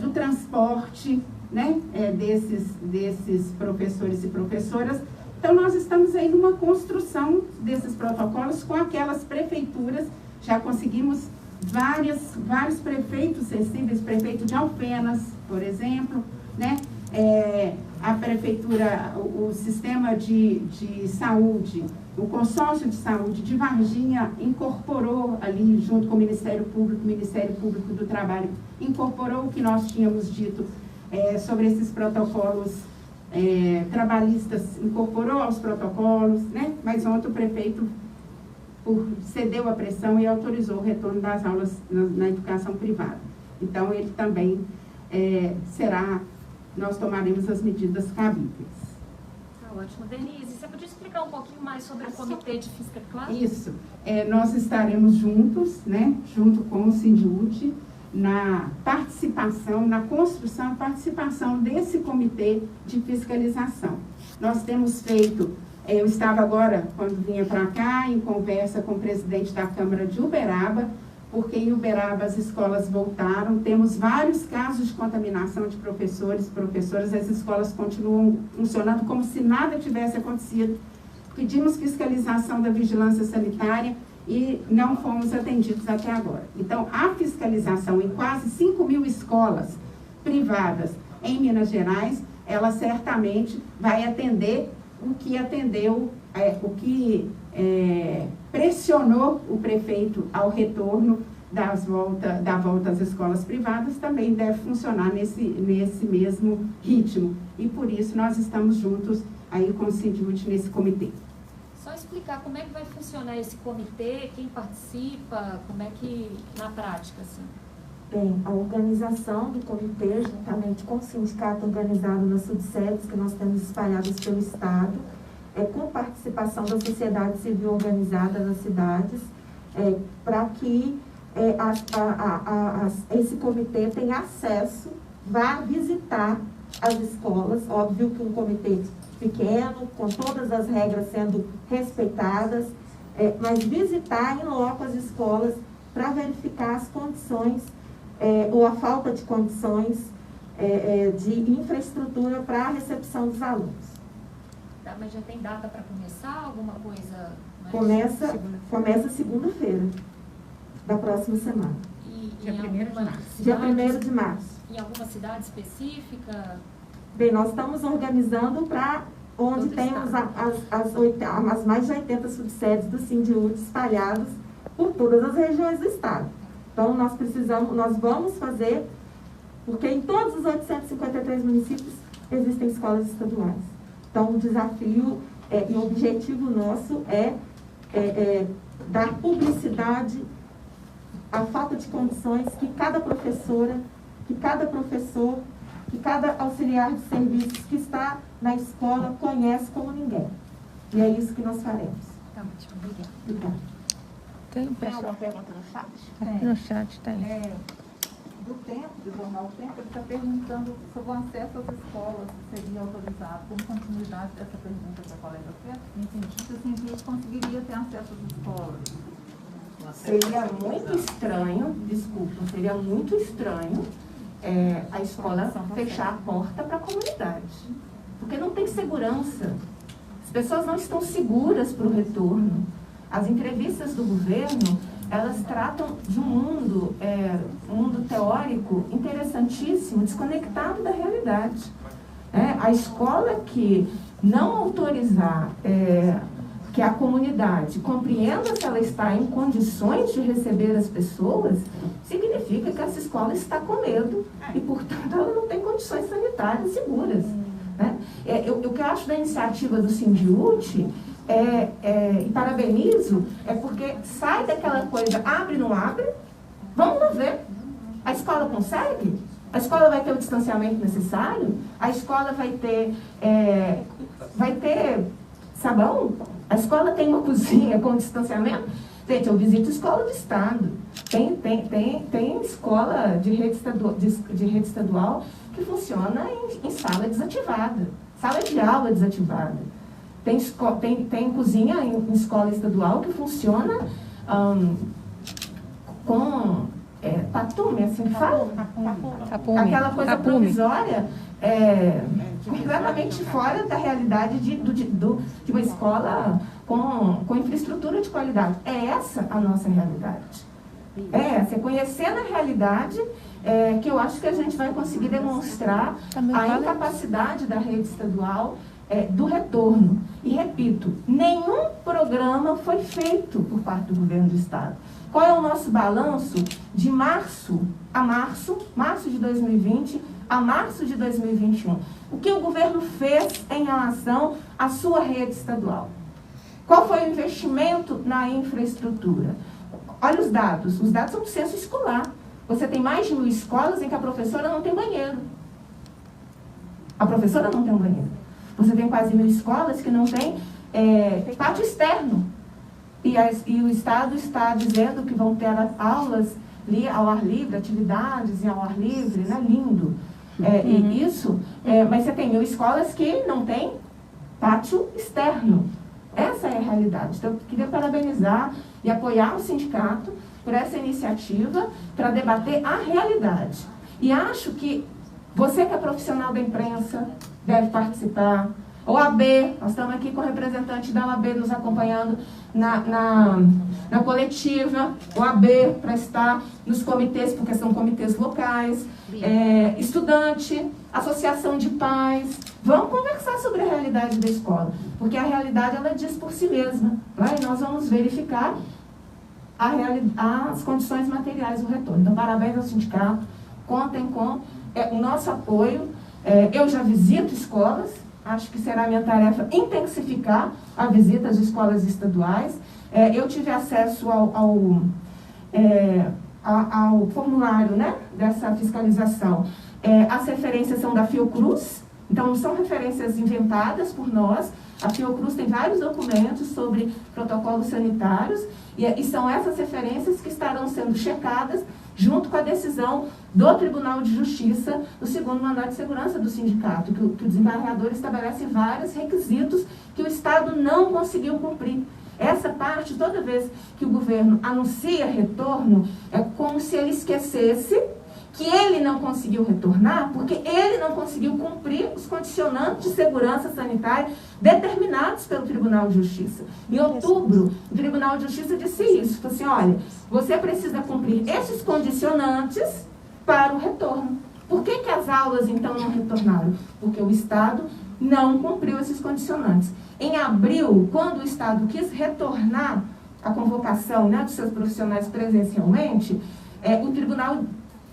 do transporte, né, desses professores e professoras. Então, nós estamos aí numa construção desses protocolos com aquelas prefeituras, já conseguimos vários prefeitos sensíveis, prefeito de Alfenas, por exemplo, né, A prefeitura, o sistema de saúde, o consórcio de saúde de Varginha incorporou ali, junto com o Ministério Público do Trabalho, incorporou o que nós tínhamos dito sobre esses protocolos trabalhistas, incorporou aos protocolos, né? Mas ontem o prefeito cedeu a pressão e autorizou o retorno das aulas na educação privada. Então, ele também nós tomaremos as medidas cabíveis. Tá ótimo. Denise, você podia explicar um pouquinho mais sobre o comitê de fiscalização? Isso. Nós estaremos juntos, né, junto com o Sindiúti, na participação, na construção e participação desse comitê de fiscalização. Nós temos feito, eu estava agora, quando vinha para cá, em conversa com o presidente da Câmara de Uberaba, porque em Uberaba as escolas voltaram, temos vários casos de contaminação de professores, professoras, as escolas continuam funcionando como se nada tivesse acontecido. Pedimos fiscalização da vigilância sanitária e não fomos atendidos até agora. Então, a fiscalização em quase 5.000 escolas privadas em Minas Gerais, ela certamente vai atender o que atendeu, pressionou o prefeito ao retorno da volta às escolas privadas, também deve funcionar nesse mesmo ritmo. E por isso nós estamos juntos aí com o Sindiúti nesse comitê. Só explicar como é que vai funcionar esse comitê, quem participa, como é que, na prática, assim? Bem, a organização do comitê, juntamente com o sindicato organizado nas subsedes que nós temos espalhadas pelo Estado, com participação da sociedade civil organizada nas cidades, para que esse comitê tenha acesso, vá visitar as escolas, óbvio que um comitê pequeno, com todas as regras sendo respeitadas, mas visitar em loco as escolas para verificar as condições ou a falta de condições de infraestrutura para a recepção dos alunos. Tá, mas já tem data para começar? Alguma coisa? Começa segunda-feira da próxima semana. Dia 1º de março. Dia 1º de março. Em alguma cidade específica? Bem, nós estamos organizando para onde temos as mais de 80 subsedes do Sindiúti espalhadas por todas as regiões do estado. Então, nós vamos fazer, porque em todos os 853 municípios existem escolas estaduais. Então, o desafio e o objetivo nosso é dar publicidade à falta de condições que cada professora, que cada professor, que cada auxiliar de serviços que está na escola conhece como ninguém. E é isso que nós faremos. Tá ótimo, obrigada. Obrigada. Tem alguma pergunta no chat? No chat tem. Do tempo, do jornal Tempo, ele está perguntando sobre o acesso às escolas, se seria autorizado, como continuidade dessa pergunta que a colega fez, entendi que o Sindiúti conseguiria ter acesso às escolas. Seria muito estranho, desculpa, seria muito estranho a escola fechar a porta para a comunidade. Porque não tem segurança. As pessoas não estão seguras para o retorno. As entrevistas do governo, elas tratam de um mundo teórico interessantíssimo, desconectado da realidade. A escola que não autorizar que a comunidade compreenda se ela está em condições de receber as pessoas, significa que essa escola está com medo e, portanto, ela não tem condições sanitárias seguras. O que eu acho da iniciativa do Sindiúti, e parabenizo, porque sai daquela coisa, abre, não abre, vamos lá ver. A escola consegue? A escola vai ter o distanciamento necessário? A escola vai ter sabão? A escola tem uma cozinha com distanciamento? Gente, eu visito escola do estado. Tem escola de rede estadual que funciona em sala desativada, sala de aula desativada. Tem cozinha em escola estadual que funciona com tapume, assim que fala? Tapume. Aquela coisa provisória, completamente fora da realidade de uma escola com infraestrutura de qualidade. É essa a nossa realidade. É conhecendo a realidade que eu acho que a gente vai conseguir demonstrar a incapacidade da rede estadual do retorno. E repito, nenhum programa foi feito por parte do governo do estado. Qual é o nosso balanço de março de 2020 a março de 2021? O que o governo fez em relação à sua rede estadual? Qual foi o investimento na infraestrutura? Olha os dados são do censo escolar. Você tem mais de 1.000 escolas em que a professora não tem banheiro. A professora não tem um banheiro. Você tem quase 1.000 escolas que não tem pátio externo. E o Estado está dizendo que vão ter aulas ao ar livre, atividades ao ar livre, né? Lindo. Mas você tem 1.000 escolas que não tem pátio externo. Essa é a realidade. Então, eu queria parabenizar e apoiar o sindicato por essa iniciativa para debater a realidade. E acho que você que é profissional da imprensa deve participar. OAB, nós estamos aqui com o representante da OAB nos acompanhando na coletiva. OAB para estar nos comitês, porque são comitês locais. Estudante, associação de pais. Vamos conversar sobre a realidade da escola, porque a realidade ela diz por si mesma. Né? E nós vamos verificar as condições materiais do retorno. Então, parabéns ao sindicato, contem com o nosso apoio. Eu já visito escolas, acho que será minha tarefa intensificar a visita às escolas estaduais. Eu tive acesso ao formulário, né, dessa fiscalização. As referências são da Fiocruz, então não são referências inventadas por nós. A Fiocruz tem vários documentos sobre protocolos sanitários e são essas referências que estarão sendo checadas junto com a decisão do Tribunal de Justiça, do segundo mandato de segurança do sindicato, que o desembargador estabelece vários requisitos que o Estado não conseguiu cumprir. Essa parte, toda vez que o governo anuncia retorno, é como se ele esquecesse que ele não conseguiu retornar, porque ele não conseguiu cumprir os condicionantes de segurança sanitária determinados pelo Tribunal de Justiça. Em outubro, o Tribunal de Justiça disse isso, falou assim, olha, você precisa cumprir esses condicionantes para o retorno. Por que as aulas, então, não retornaram? Porque o Estado não cumpriu esses condicionantes. Em abril, quando o Estado quis retornar a convocação, né, dos seus profissionais presencialmente, o Tribunal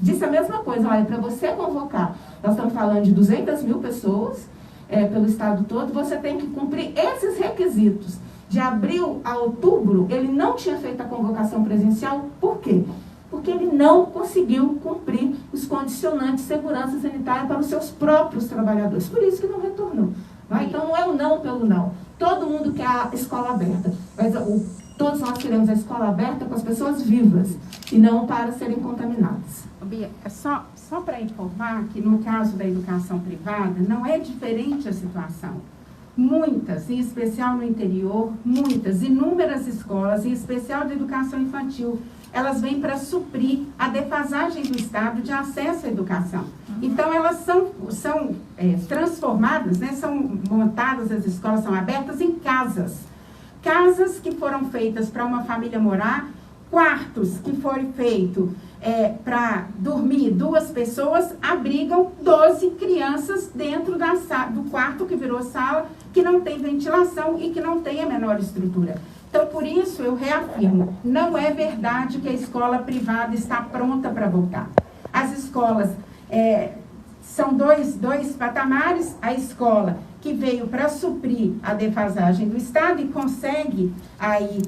disse a mesma coisa, olha, para você convocar, nós estamos falando de 200.000 pessoas pelo estado todo, você tem que cumprir esses requisitos. De abril a outubro, ele não tinha feito a convocação presencial, por quê? Porque ele não conseguiu cumprir os condicionantes de segurança sanitária para os seus próprios trabalhadores, por isso que não retornou. Né? Então não é o não pelo não, todo mundo quer a escola aberta, mas todos nós queremos a escola aberta com as pessoas vivas e não para serem contaminadas. Bia, só para informar que no caso da educação privada não é diferente a situação. Muitas, em especial no interior, inúmeras escolas, em especial de educação infantil, elas vêm para suprir a defasagem do Estado de acesso à educação. Então, elas são transformadas, né, são montadas, as escolas são abertas em casas. Casas que foram feitas para uma família morar, quartos que foram feitos para dormir 2 pessoas, abrigam 12 crianças dentro do quarto que virou sala, que não tem ventilação e que não tem a menor estrutura. Então, por isso, eu reafirmo, não é verdade que a escola privada está pronta para voltar. As escolas são dois patamares, a escola que veio para suprir a defasagem do Estado e consegue aí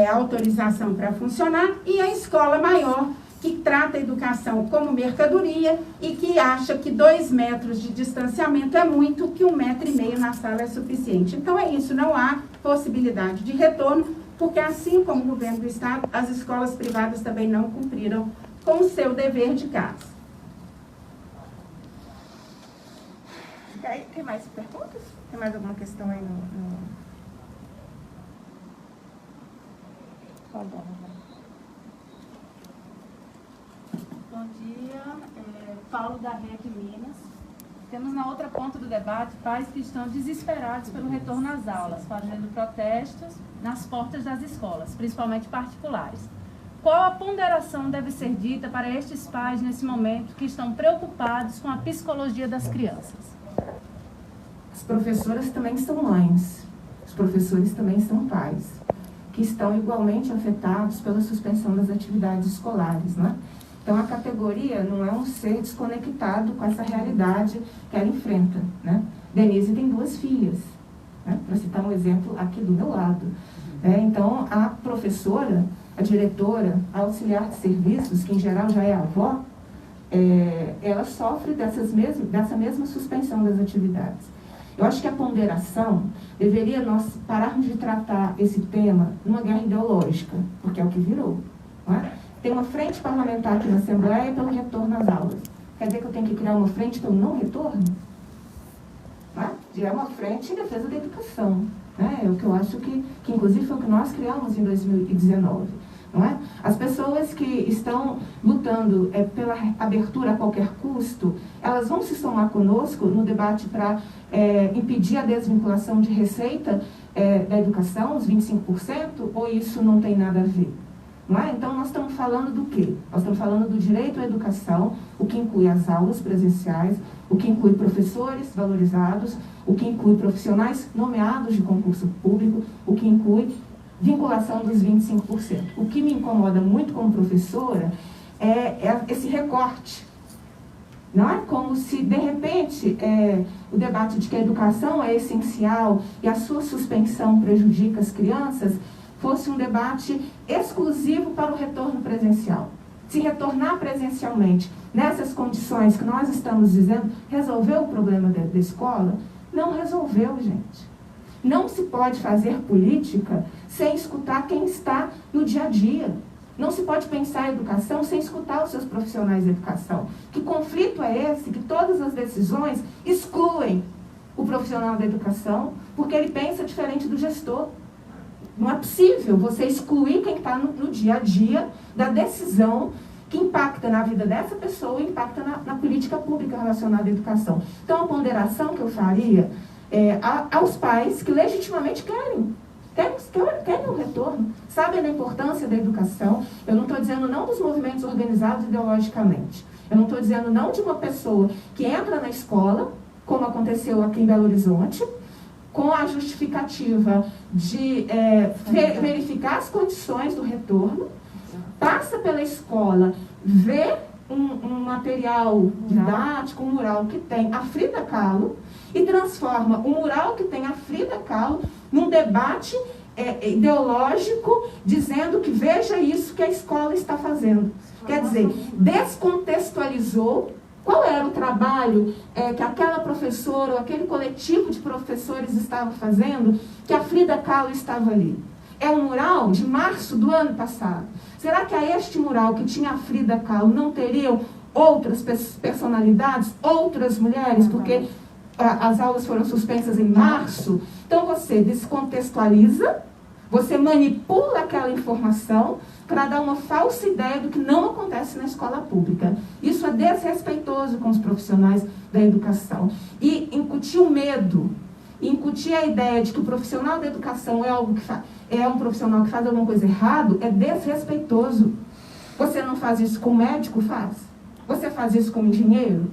a autorização para funcionar, e a escola maior, que trata a educação como mercadoria e que acha que 2 metros de distanciamento é muito, que 1,5 metro na sala é suficiente. Então é isso, não há possibilidade de retorno, porque assim como o governo do Estado, as escolas privadas também não cumpriram com o seu dever de casa. Tem mais perguntas? Tem mais alguma questão aí no... Tá bom. Bom dia, Paulo da REC Minas. Temos na outra ponta do debate pais que estão desesperados pelo retorno às aulas, fazendo protestos nas portas das escolas, principalmente particulares. qual a ponderação deve ser dita para estes pais nesse momento que estão preocupados com a psicologia das crianças? As professoras também são mães, os professores também são pais, que estão igualmente afetados pela suspensão das atividades escolares, né? Então, a categoria não é um ser desconectado com essa realidade que ela enfrenta, né? Denise tem 2 filhas, né? Para citar um exemplo aqui do meu lado. Então, a professora, a diretora, a auxiliar de serviços, que em geral já é a avó, ela sofre dessa mesma suspensão das atividades. Eu acho que a ponderação deveria nós pararmos de tratar esse tema numa guerra ideológica, porque é o que virou, não é? Tem uma frente parlamentar aqui na Assembleia pelo retorno às aulas. Quer dizer que eu tenho que criar uma frente pelo não retorno? Não é? Já é uma frente em defesa da educação. Né? É o que eu acho que inclusive foi o que nós criamos em 2019. Não é? As pessoas que estão lutando pela abertura a qualquer custo, elas vão se somar conosco no debate para impedir a desvinculação de receita da educação, os 25%, ou isso não tem nada a ver? Não é? Então, nós estamos falando do quê? Nós estamos falando do direito à educação, o que inclui as aulas presenciais, o que inclui professores valorizados, o que inclui profissionais nomeados de concurso público, o que inclui vinculação dos 25%. O que me incomoda muito como professora é esse recorte. Não é como se, de repente, o debate de que a educação é essencial e a sua suspensão prejudica as crianças fosse um debate exclusivo para o retorno presencial. Se retornar presencialmente nessas condições que nós estamos dizendo, resolveu o problema da escola? Não resolveu, gente. Não se pode fazer política sem escutar quem está no dia a dia. Não se pode pensar a educação sem escutar os seus profissionais de educação. Que conflito é esse que todas as decisões excluem o profissional da educação porque ele pensa diferente do gestor? Não é possível você excluir quem está no dia a dia da decisão que impacta na vida dessa pessoa e impacta na política pública relacionada à educação. Então, a ponderação que eu faria aos pais que legitimamente querem um retorno, sabem da importância da educação. Eu não estou dizendo não dos movimentos organizados ideologicamente. Eu não estou dizendo não de uma pessoa que entra na escola, como aconteceu aqui em Belo Horizonte, com a justificativa de verificar as condições do retorno, passa pela escola, vê um material didático, um mural que tem a Frida Kahlo, e transforma o mural que tem a Frida Kahlo num debate ideológico, dizendo que veja isso que a escola está fazendo. Quer dizer, descontextualizou qual era o trabalho que aquela professora ou aquele coletivo de professores estava fazendo, que a Frida Kahlo estava ali. É um mural de março do ano passado. Será que a este mural que tinha a Frida Kahlo não teriam outras personalidades, outras mulheres? Porque as aulas foram suspensas em março. Então você descontextualiza, você manipula aquela informação para dar uma falsa ideia do que não acontece na escola pública. Isso é desrespeitoso com os profissionais da educação. E incutir o medo, incutir a ideia de que o profissional da educação é um profissional que faz alguma coisa errada, é desrespeitoso. Você não faz isso com o médico? Faz. Você faz isso com o engenheiro?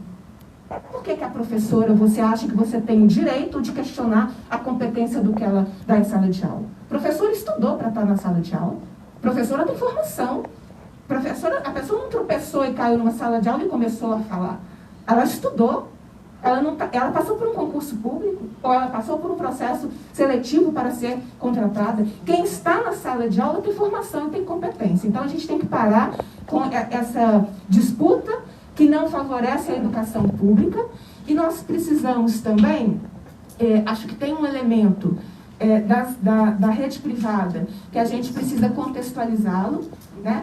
Por que a professora, você acha que você tem o direito de questionar a competência do que ela dá em sala de aula? A professora estudou para estar na sala de aula. A professora tem formação. A pessoa não tropeçou e caiu numa sala de aula e começou a falar. Ela estudou. Ela passou por um concurso público, ou ela passou por um processo seletivo para ser contratada. Quem está na sala de aula tem formação e tem competência. Então, a gente tem que parar com essa disputa que não favorece a educação pública. E nós precisamos também, acho que tem um elemento da rede privada, que a gente precisa contextualizá-lo, né?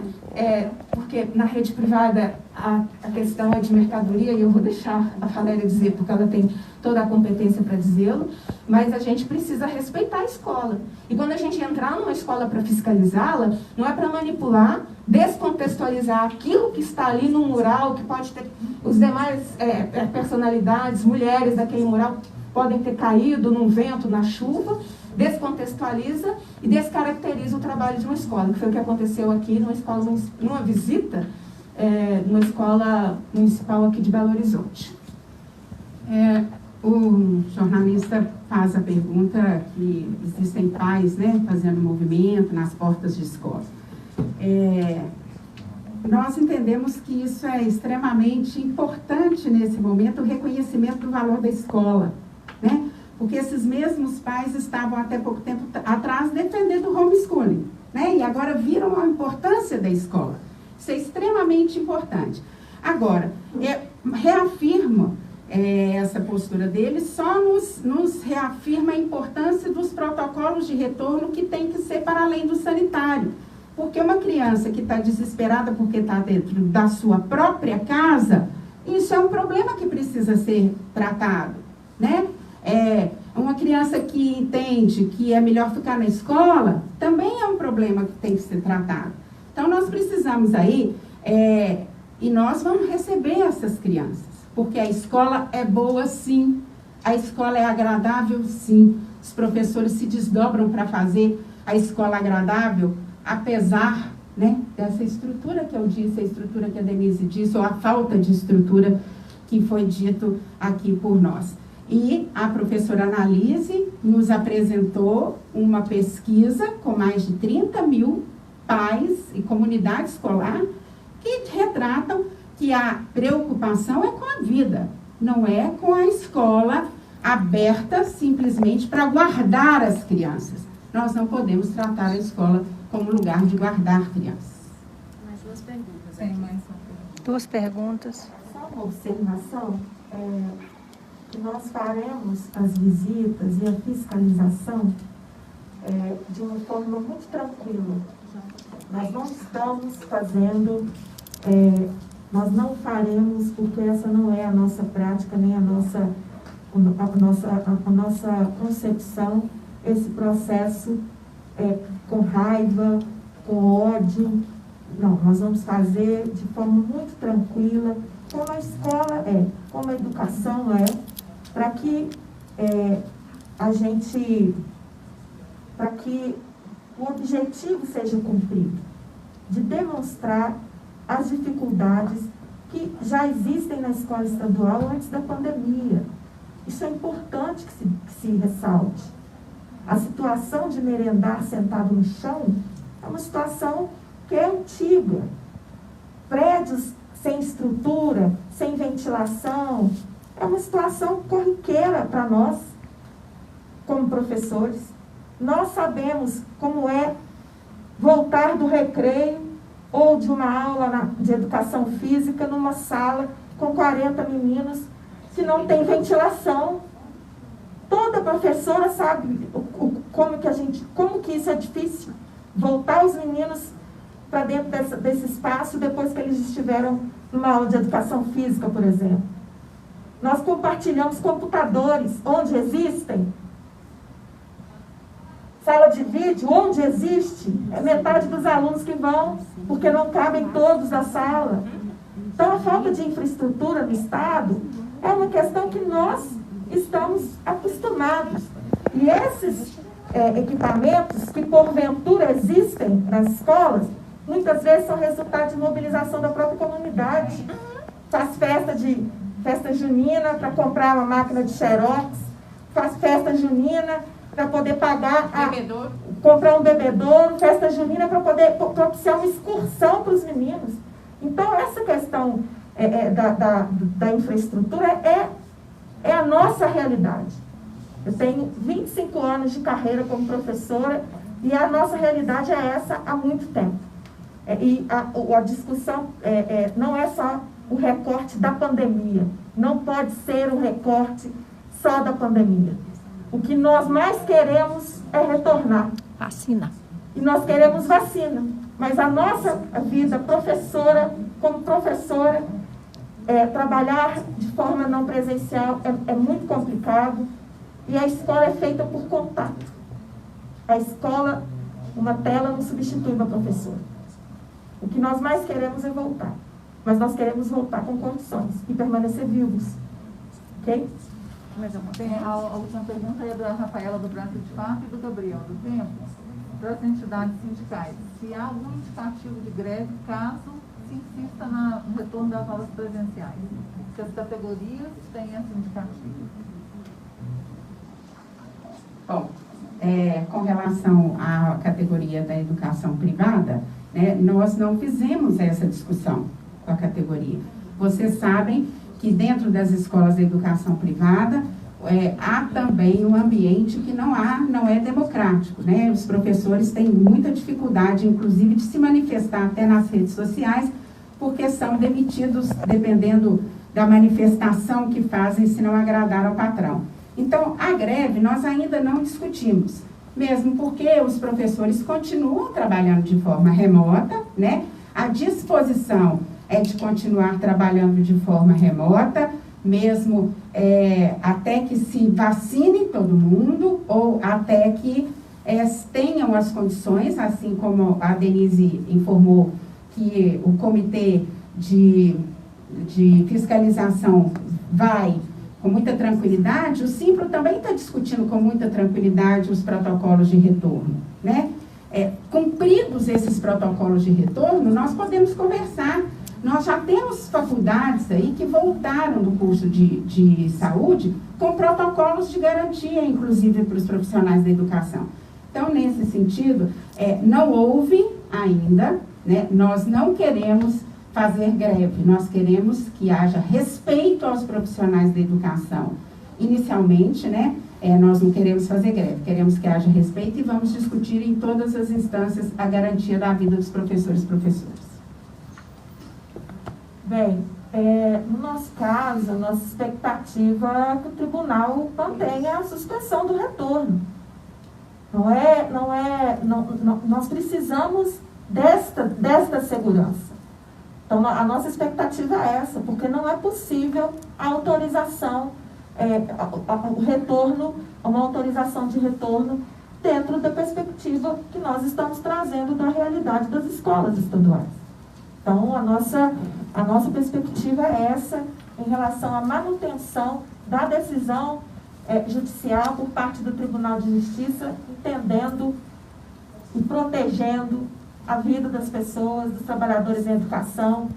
Porque na rede privada a questão é de mercadoria, e eu vou deixar a Valéria dizer, porque ela tem toda a competência para dizê-lo, mas a gente precisa respeitar a escola. E quando a gente entrar numa escola para fiscalizá-la, não é para manipular, descontextualizar aquilo que está ali no mural, que pode ter os demais personalidades, mulheres daquele mural, podem ter caído num vento, na chuva, descontextualiza e descaracteriza o trabalho de uma escola, que foi o que aconteceu aqui numa visita numa escola municipal aqui de Belo Horizonte. O jornalista faz a pergunta que existem pais, né, fazendo movimento nas portas de escola. Nós entendemos que isso é extremamente importante nesse momento, o reconhecimento do valor da escola, né? Porque esses mesmos pais estavam até pouco tempo atrás defendendo o homeschooling, né? E agora viram a importância da escola. Isso é extremamente importante. Agora, reafirma essa postura deles, só nos reafirma a importância dos protocolos de retorno que tem que ser para além do sanitário. Porque uma criança que está desesperada porque está dentro da sua própria casa, isso é um problema que precisa ser tratado, né? Uma criança que entende que é melhor ficar na escola, também é um problema que tem que ser tratado. Então, nós precisamos aí, e nós vamos receber essas crianças, porque a escola é boa, sim, a escola é agradável, sim, os professores se desdobram para fazer a escola agradável, apesar, né, dessa estrutura que eu disse, a estrutura que a Denise disse, ou a falta de estrutura que foi dito aqui por nós. E a professora Annalise nos apresentou uma pesquisa com mais de 30 mil pais e comunidade escolar que retratam que a preocupação é com a vida, não é com a escola aberta simplesmente para guardar as crianças. Nós não podemos tratar a escola como lugar de guardar crianças. Mais duas perguntas. Tem mais uma. Duas perguntas. Só uma observação, que nós faremos as visitas e a fiscalização de uma forma muito tranquila. Nós não estamos fazendo, nós não faremos, porque essa não é a nossa prática, nem a nossa concepção, esse processo com raiva, com ódio. Não, nós vamos fazer de forma muito tranquila, como a escola como a educação para que para que o objetivo seja cumprido, de demonstrar as dificuldades que já existem na escola estadual antes da pandemia. Isso é importante que se ressalte. A situação de merendar sentado no chão é uma situação que é antiga. Prédios sem estrutura, sem ventilação, é uma situação corriqueira para nós, como professores. Nós sabemos como é voltar do recreio ou de uma aula de educação física numa sala com 40 meninos que não tem ventilação. Toda professora sabe como que isso é difícil. Voltar os meninos para dentro desse espaço depois que eles estiveram numa aula de educação física, por exemplo. Nós compartilhamos computadores onde existem. Sala de vídeo, onde existe, é metade dos alunos que vão, porque não cabem todos na sala. Então, a falta de infraestrutura no Estado é uma questão que nós estamos acostumados. E esses equipamentos que, porventura, existem nas escolas, muitas vezes são resultado de mobilização da própria comunidade. Faz festa junina para comprar uma máquina de xerox, faz festa junina para poder pagar, comprar um bebedouro, festa junina para poder propiciar uma excursão para os meninos. Então, essa questão da infraestrutura é a nossa realidade. Eu tenho 25 anos de carreira como professora e a nossa realidade é essa há muito tempo. E a discussão não é só o recorte da pandemia, não pode ser um recorte só da pandemia. O que nós mais queremos é retornar. Vacina. E nós queremos vacina. Mas a nossa vida professora, como professora, trabalhar de forma não presencial é muito complicado. E a escola é feita por contato. A escola, uma tela não substitui uma professora. O que nós mais queremos é voltar. Mas nós queremos voltar com condições e permanecer vivos. Ok? A última pergunta é da Rafaela do Brasil de Fato e do Gabriel do Tempo, para as entidades sindicais. Se há algum indicativo de greve caso se insista no retorno das aulas presenciais? Se as categorias têm esse indicativo? Bom, com relação à categoria da educação privada, né, nós não fizemos essa discussão com a categoria. Vocês sabem que dentro das escolas de educação privada há também um ambiente que não é democrático, né? Os professores têm muita dificuldade, inclusive, de se manifestar até nas redes sociais, porque são demitidos dependendo da manifestação que fazem se não agradar ao patrão. Então, a greve nós ainda não discutimos, mesmo porque os professores continuam trabalhando de forma remota, né? A disposição é de continuar trabalhando de forma remota, mesmo até que se vacine todo mundo, ou até que tenham as condições, assim como a Denise informou, que o comitê de fiscalização vai com muita tranquilidade. O Simpro também está discutindo com muita tranquilidade os protocolos de retorno, né? Cumpridos esses protocolos de retorno, nós podemos conversar. Nós já temos faculdades aí que voltaram do curso de saúde com protocolos de garantia, inclusive para os profissionais da educação. Então, nesse sentido, não houve ainda, né, nós não queremos fazer greve, nós queremos que haja respeito aos profissionais da educação. Inicialmente, né, nós não queremos fazer greve, queremos que haja respeito e vamos discutir em todas as instâncias a garantia da vida dos professores e professoras. Bem, no nosso caso, a nossa expectativa é que o tribunal mantenha a suspensão do retorno. Nós precisamos desta segurança. Então, a nossa expectativa é essa, porque não é possível a autorização, o retorno, uma autorização de retorno dentro da perspectiva que nós estamos trazendo da realidade das escolas estaduais. Então, a nossa perspectiva é essa em relação à manutenção da decisão judicial por parte do Tribunal de Justiça, entendendo e protegendo a vida das pessoas, dos trabalhadores em educação,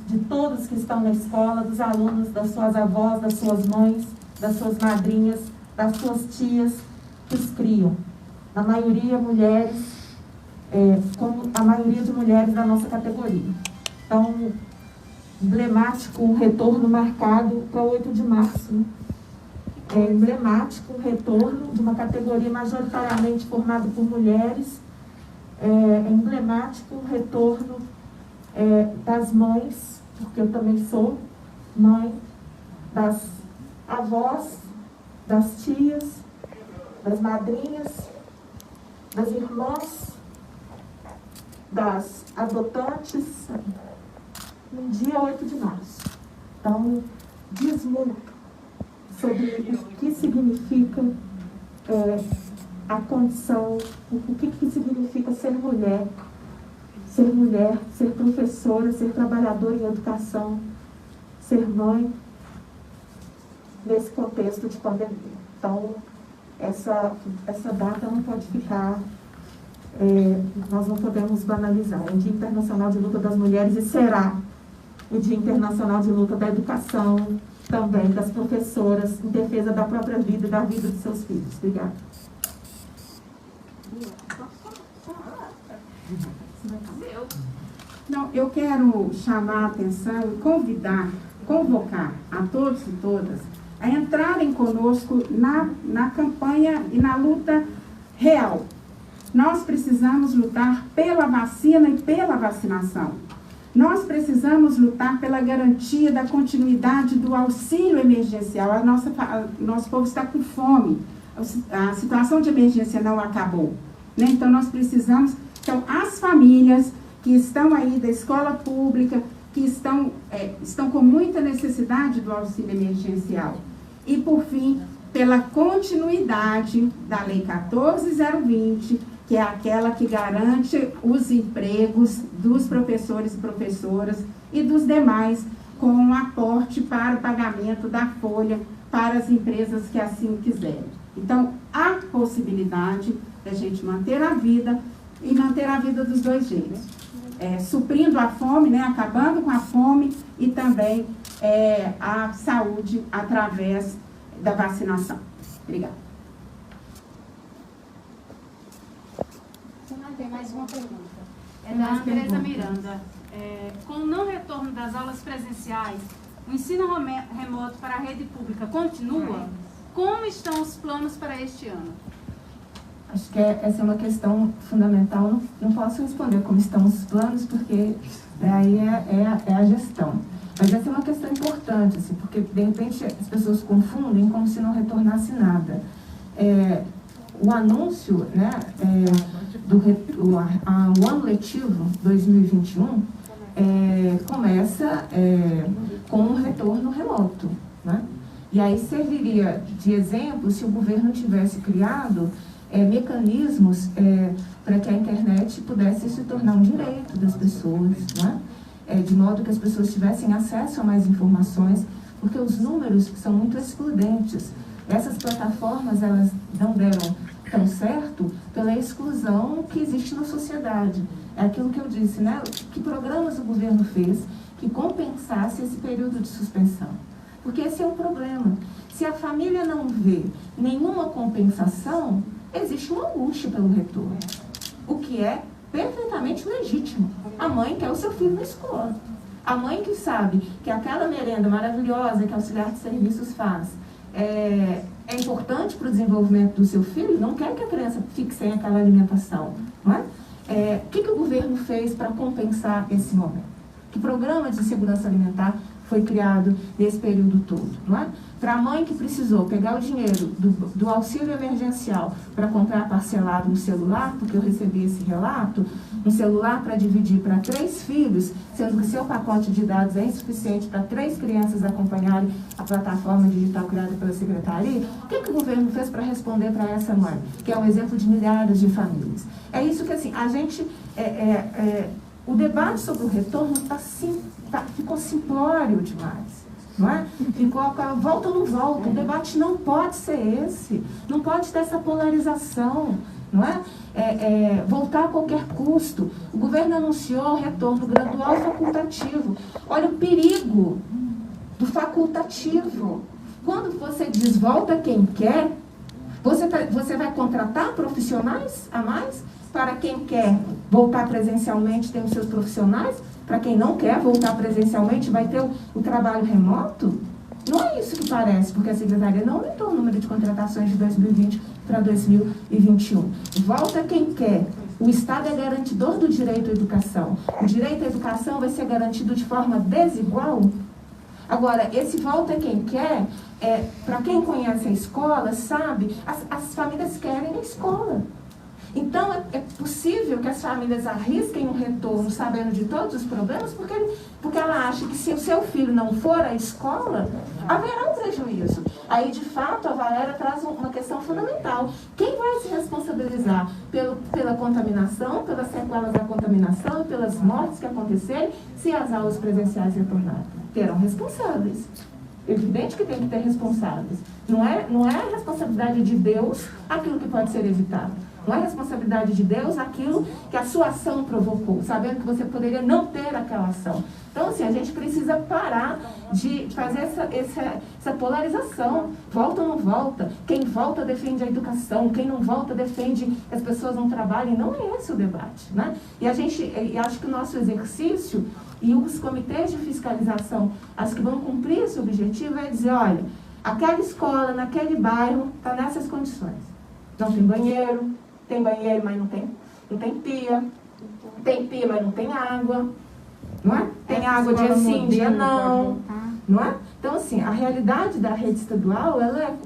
de todos que estão na escola, dos alunos, das suas avós, das suas mães, das suas madrinhas, das suas tias que os criam. Na maioria, mulheres, como a maioria de mulheres da nossa categoria. Então, emblemático um retorno marcado para 8 de março. Né? É emblemático o retorno de uma categoria majoritariamente formada por mulheres. É emblemático o retorno das mães, porque eu também sou mãe, das avós, das tias, das madrinhas, das irmãs, das adotantes, no dia 8 de março. Então, diz muito sobre o que significa a condição, o que significa ser mulher, ser professora, ser trabalhadora em educação, ser mãe, nesse contexto de pandemia. Então, essa data não pode ficar, nós não podemos banalizar. É o Dia Internacional de Luta das Mulheres e será o Dia Internacional de Luta da Educação, também das professoras, em defesa da própria vida e da vida de seus filhos. Obrigada. Não, eu quero chamar a atenção e convocar a todos e todas a entrarem conosco na campanha e na luta real. Nós precisamos lutar pela vacina e pela vacinação. Nós precisamos lutar pela garantia da continuidade do auxílio emergencial. Nosso povo está com fome. A situação de emergência não acabou, né? Então, nós precisamos... Então, as famílias que estão aí da escola pública, que estão com muita necessidade do auxílio emergencial. E, por fim, pela continuidade da Lei 14.020, que é aquela que garante os empregos dos professores e professoras e dos demais, com um aporte para o pagamento da folha para as empresas que assim quiserem. Então, há possibilidade da gente manter a vida e manter a vida dos dois jeitos. Suprindo a fome, né, acabando com a fome e também a saúde através da vacinação. Obrigada. Tem mais uma pergunta. É da Tereza Miranda. Com o não retorno das aulas presenciais, o ensino remoto para a rede pública continua? Como estão os planos para este ano? Acho que essa é uma questão fundamental. Não posso responder como estão os planos, porque aí é a gestão. Mas essa é uma questão importante, assim, porque de repente as pessoas confundem como se não retornasse nada. O anúncio, né, o ano letivo 2021 começa com um retorno remoto, né? E aí serviria de exemplo se o governo tivesse criado mecanismos para que a internet pudesse se tornar um direito das pessoas, né? De modo que as pessoas tivessem acesso a mais informações, porque os números são muito excludentes. Essas plataformas, elas não deram tão certo pela exclusão que existe na sociedade. É aquilo que eu disse, né? Que programas o governo fez que compensasse esse período de suspensão? Porque esse é o problema. Se a família não vê nenhuma compensação, existe uma angústia pelo retorno, o que é perfeitamente legítimo. A mãe quer o seu filho na escola. A mãe que sabe que aquela merenda maravilhosa que o auxiliar de serviços faz é importante para o desenvolvimento do seu filho, não quer que a criança fique sem aquela alimentação. Não é? O que o governo fez para compensar esse momento? Que programa de segurança alimentar foi criado nesse período todo? Não é? Para a mãe que precisou pegar o dinheiro do auxílio emergencial para comprar parcelado um celular, porque eu recebi esse relato, um celular para dividir para 3 filhos, sendo que seu pacote de dados é insuficiente para 3 crianças acompanharem a plataforma digital criada pela Secretaria, o que o governo fez para responder para essa mãe? Que é um exemplo de milhares de famílias. É isso que, assim, a gente... o debate sobre o retorno ficou simplório demais. Não é? Ficou volta ou não volta. O debate não pode ser esse. Não pode ter essa polarização. Não é? Voltar a qualquer custo. O governo anunciou retorno gradual e facultativo. Olha o perigo do facultativo. Quando você diz volta quem quer, você vai contratar profissionais a mais? Para quem quer voltar presencialmente, tem os seus profissionais. Para quem não quer voltar presencialmente, vai ter o trabalho remoto? Não é isso que parece, porque a Secretaria não aumentou o número de contratações de 2020 para 2021. Volta quem quer. O Estado é garantidor do direito à educação. O direito à educação vai ser garantido de forma desigual? Agora, esse volta quem quer, para quem conhece a escola, sabe, as famílias querem a escola. Então, é possível que as famílias arrisquem um retorno sabendo de todos os problemas, porque ela acha que se o seu filho não for à escola, haverá um prejuízo. Aí, de fato, a Valéria traz uma questão fundamental. Quem vai se responsabilizar pela contaminação, pelas sequelas da contaminação e pelas mortes que acontecerem se as aulas presenciais retornarem? Terão responsáveis. Evidente que tem que ter responsáveis. Não é a responsabilidade de Deus aquilo que pode ser evitado. Não é responsabilidade de Deus aquilo que a sua ação provocou, sabendo que você poderia não ter aquela ação. Então, assim, a gente precisa parar de fazer essa polarização. Volta ou não volta? Quem volta defende a educação, quem não volta defende que as pessoas não trabalhem. Não é esse o debate, né? E acho que o nosso exercício e os comitês de fiscalização, as que vão cumprir esse objetivo, é dizer, olha, aquela escola, naquele bairro, está nessas condições. Não tem banheiro, mas não tem pia, tem pia, mas não tem água, não é? Tem água dia sim, dia não, não é? Então, assim, a realidade da rede estadual,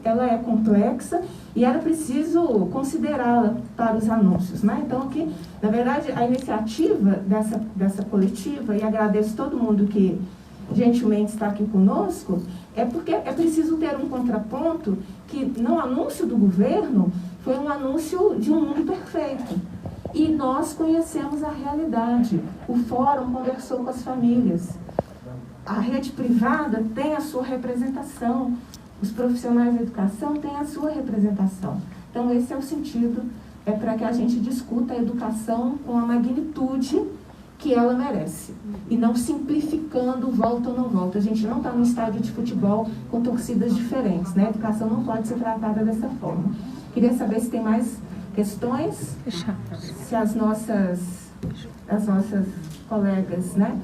ela é complexa e era preciso considerá-la para os anúncios, né? Então, aqui, na verdade, a iniciativa dessa coletiva, e agradeço todo mundo que gentilmente está aqui conosco, é porque é preciso ter um contraponto que, no anúncio do governo, foi um anúncio de um mundo perfeito. E nós conhecemos a realidade. O fórum conversou com as famílias. A rede privada tem a sua representação. os profissionais da educação têm a sua representação. Então, esse é o sentido, para que a gente discuta a educação com a magnitude que ela merece. E não simplificando volta ou não volta. A gente não está num estádio de futebol com torcidas diferentes, né? A educação não pode ser tratada dessa forma. Queria saber se tem mais questões, se as nossas colegas, né?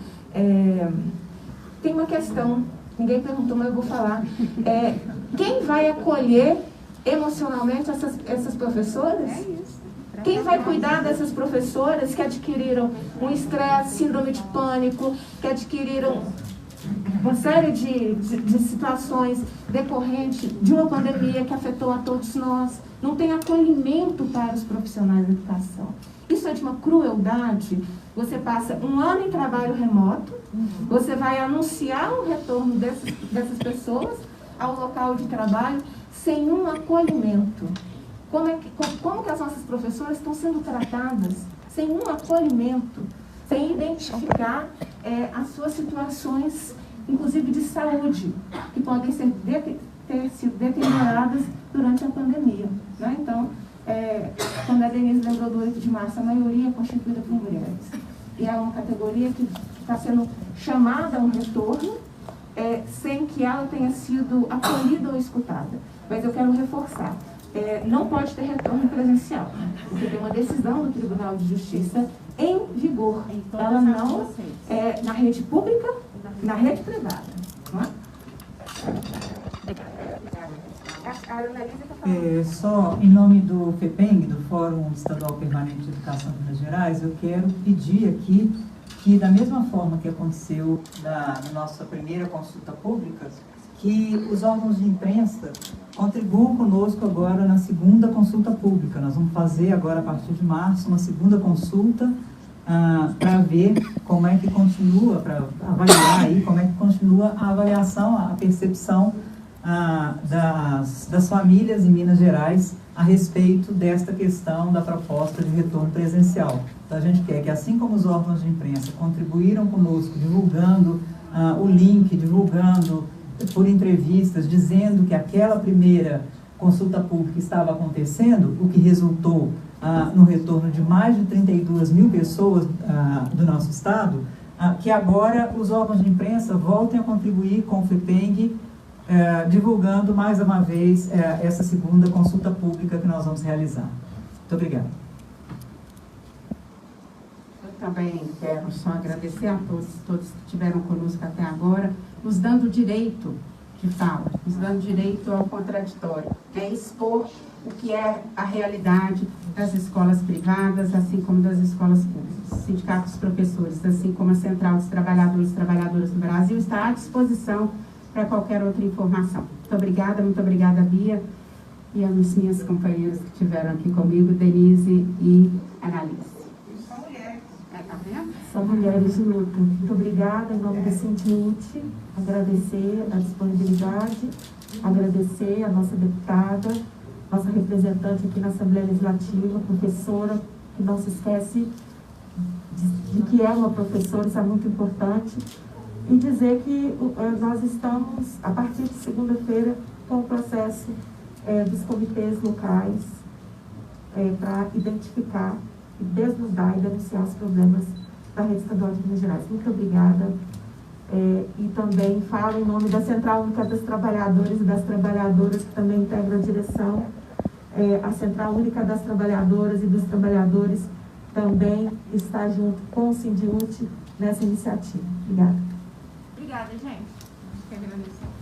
Tem uma questão, ninguém perguntou, mas eu vou falar. Quem vai acolher emocionalmente essas professoras? Quem vai cuidar dessas professoras que adquiriram um estresse, síndrome de pânico, que adquiriram uma série de situações decorrentes de uma pandemia que afetou a todos nós? Não tem acolhimento para os profissionais da educação. Isso é de uma crueldade. Você passa um ano em trabalho remoto, você vai anunciar o retorno dessas pessoas ao local de trabalho sem um acolhimento. Como que as nossas professoras estão sendo tratadas sem um acolhimento, sem identificar as suas situações, inclusive de saúde, que podem ter sido deterioradas durante a pandemia, né? Então, quando a Denise lembrou do 8 de março, a maioria é constituída por mulheres. E é uma categoria que está sendo chamada a um retorno, sem que ela tenha sido acolhida ou escutada. Mas eu quero reforçar. Não pode ter retorno presencial, porque tem uma decisão do Tribunal de Justiça em vigor. Ela não é na rede pública, na rede privada. Não é? Só em nome do FEPENG, do Fórum Estadual Permanente de Educação de Minas Gerais, eu quero pedir aqui que, da mesma forma que aconteceu na nossa primeira consulta pública, que os órgãos de imprensa contribuam conosco agora na segunda consulta pública. Nós vamos fazer agora, a partir de março, uma segunda consulta para ver como é que continua, para avaliar aí como é que continua a avaliação, a percepção das famílias em Minas Gerais a respeito desta questão da proposta de retorno presencial. Então, a gente quer que, assim como os órgãos de imprensa contribuíram conosco, divulgando o link, divulgando por entrevistas, dizendo que aquela primeira consulta pública estava acontecendo, o que resultou no retorno de mais de 32 mil pessoas do nosso estado, que agora os órgãos de imprensa voltem a contribuir com o FEPENG, divulgando mais uma vez essa segunda consulta pública que nós vamos realizar. Muito obrigada. Eu também quero só agradecer a todos que estiveram conosco até agora, nos dando direito de fala, nos dando direito ao contraditório, expor o que é a realidade das escolas privadas, assim como das escolas públicas. O Sindicato dos Professores, assim como a Central dos Trabalhadores e Trabalhadoras do Brasil, está à disposição para qualquer outra informação. Muito obrigada, Bia, e as minhas companheiras que estiveram aqui comigo, Denise e Annalise. São mulheres, tá vendo? São mulheres de luta. Muito obrigada, em nome do Sindiúti, agradecer a disponibilidade, agradecer a nossa deputada, nossa representante aqui na Assembleia Legislativa, professora, que não se esquece de que é uma professora, isso é muito importante, e dizer que nós estamos, a partir de segunda-feira, com o processo dos comitês locais para identificar e desnudar e denunciar os problemas da Rede Estadual de Minas Gerais. Muito obrigada. E também falo em nome da Central Única das Trabalhadoras e das Trabalhadoras, que também integra a direção. A Central Única das Trabalhadoras e dos Trabalhadores também está junto com o Sindiúti nessa iniciativa. Obrigada. Obrigada, gente. Que agradeço.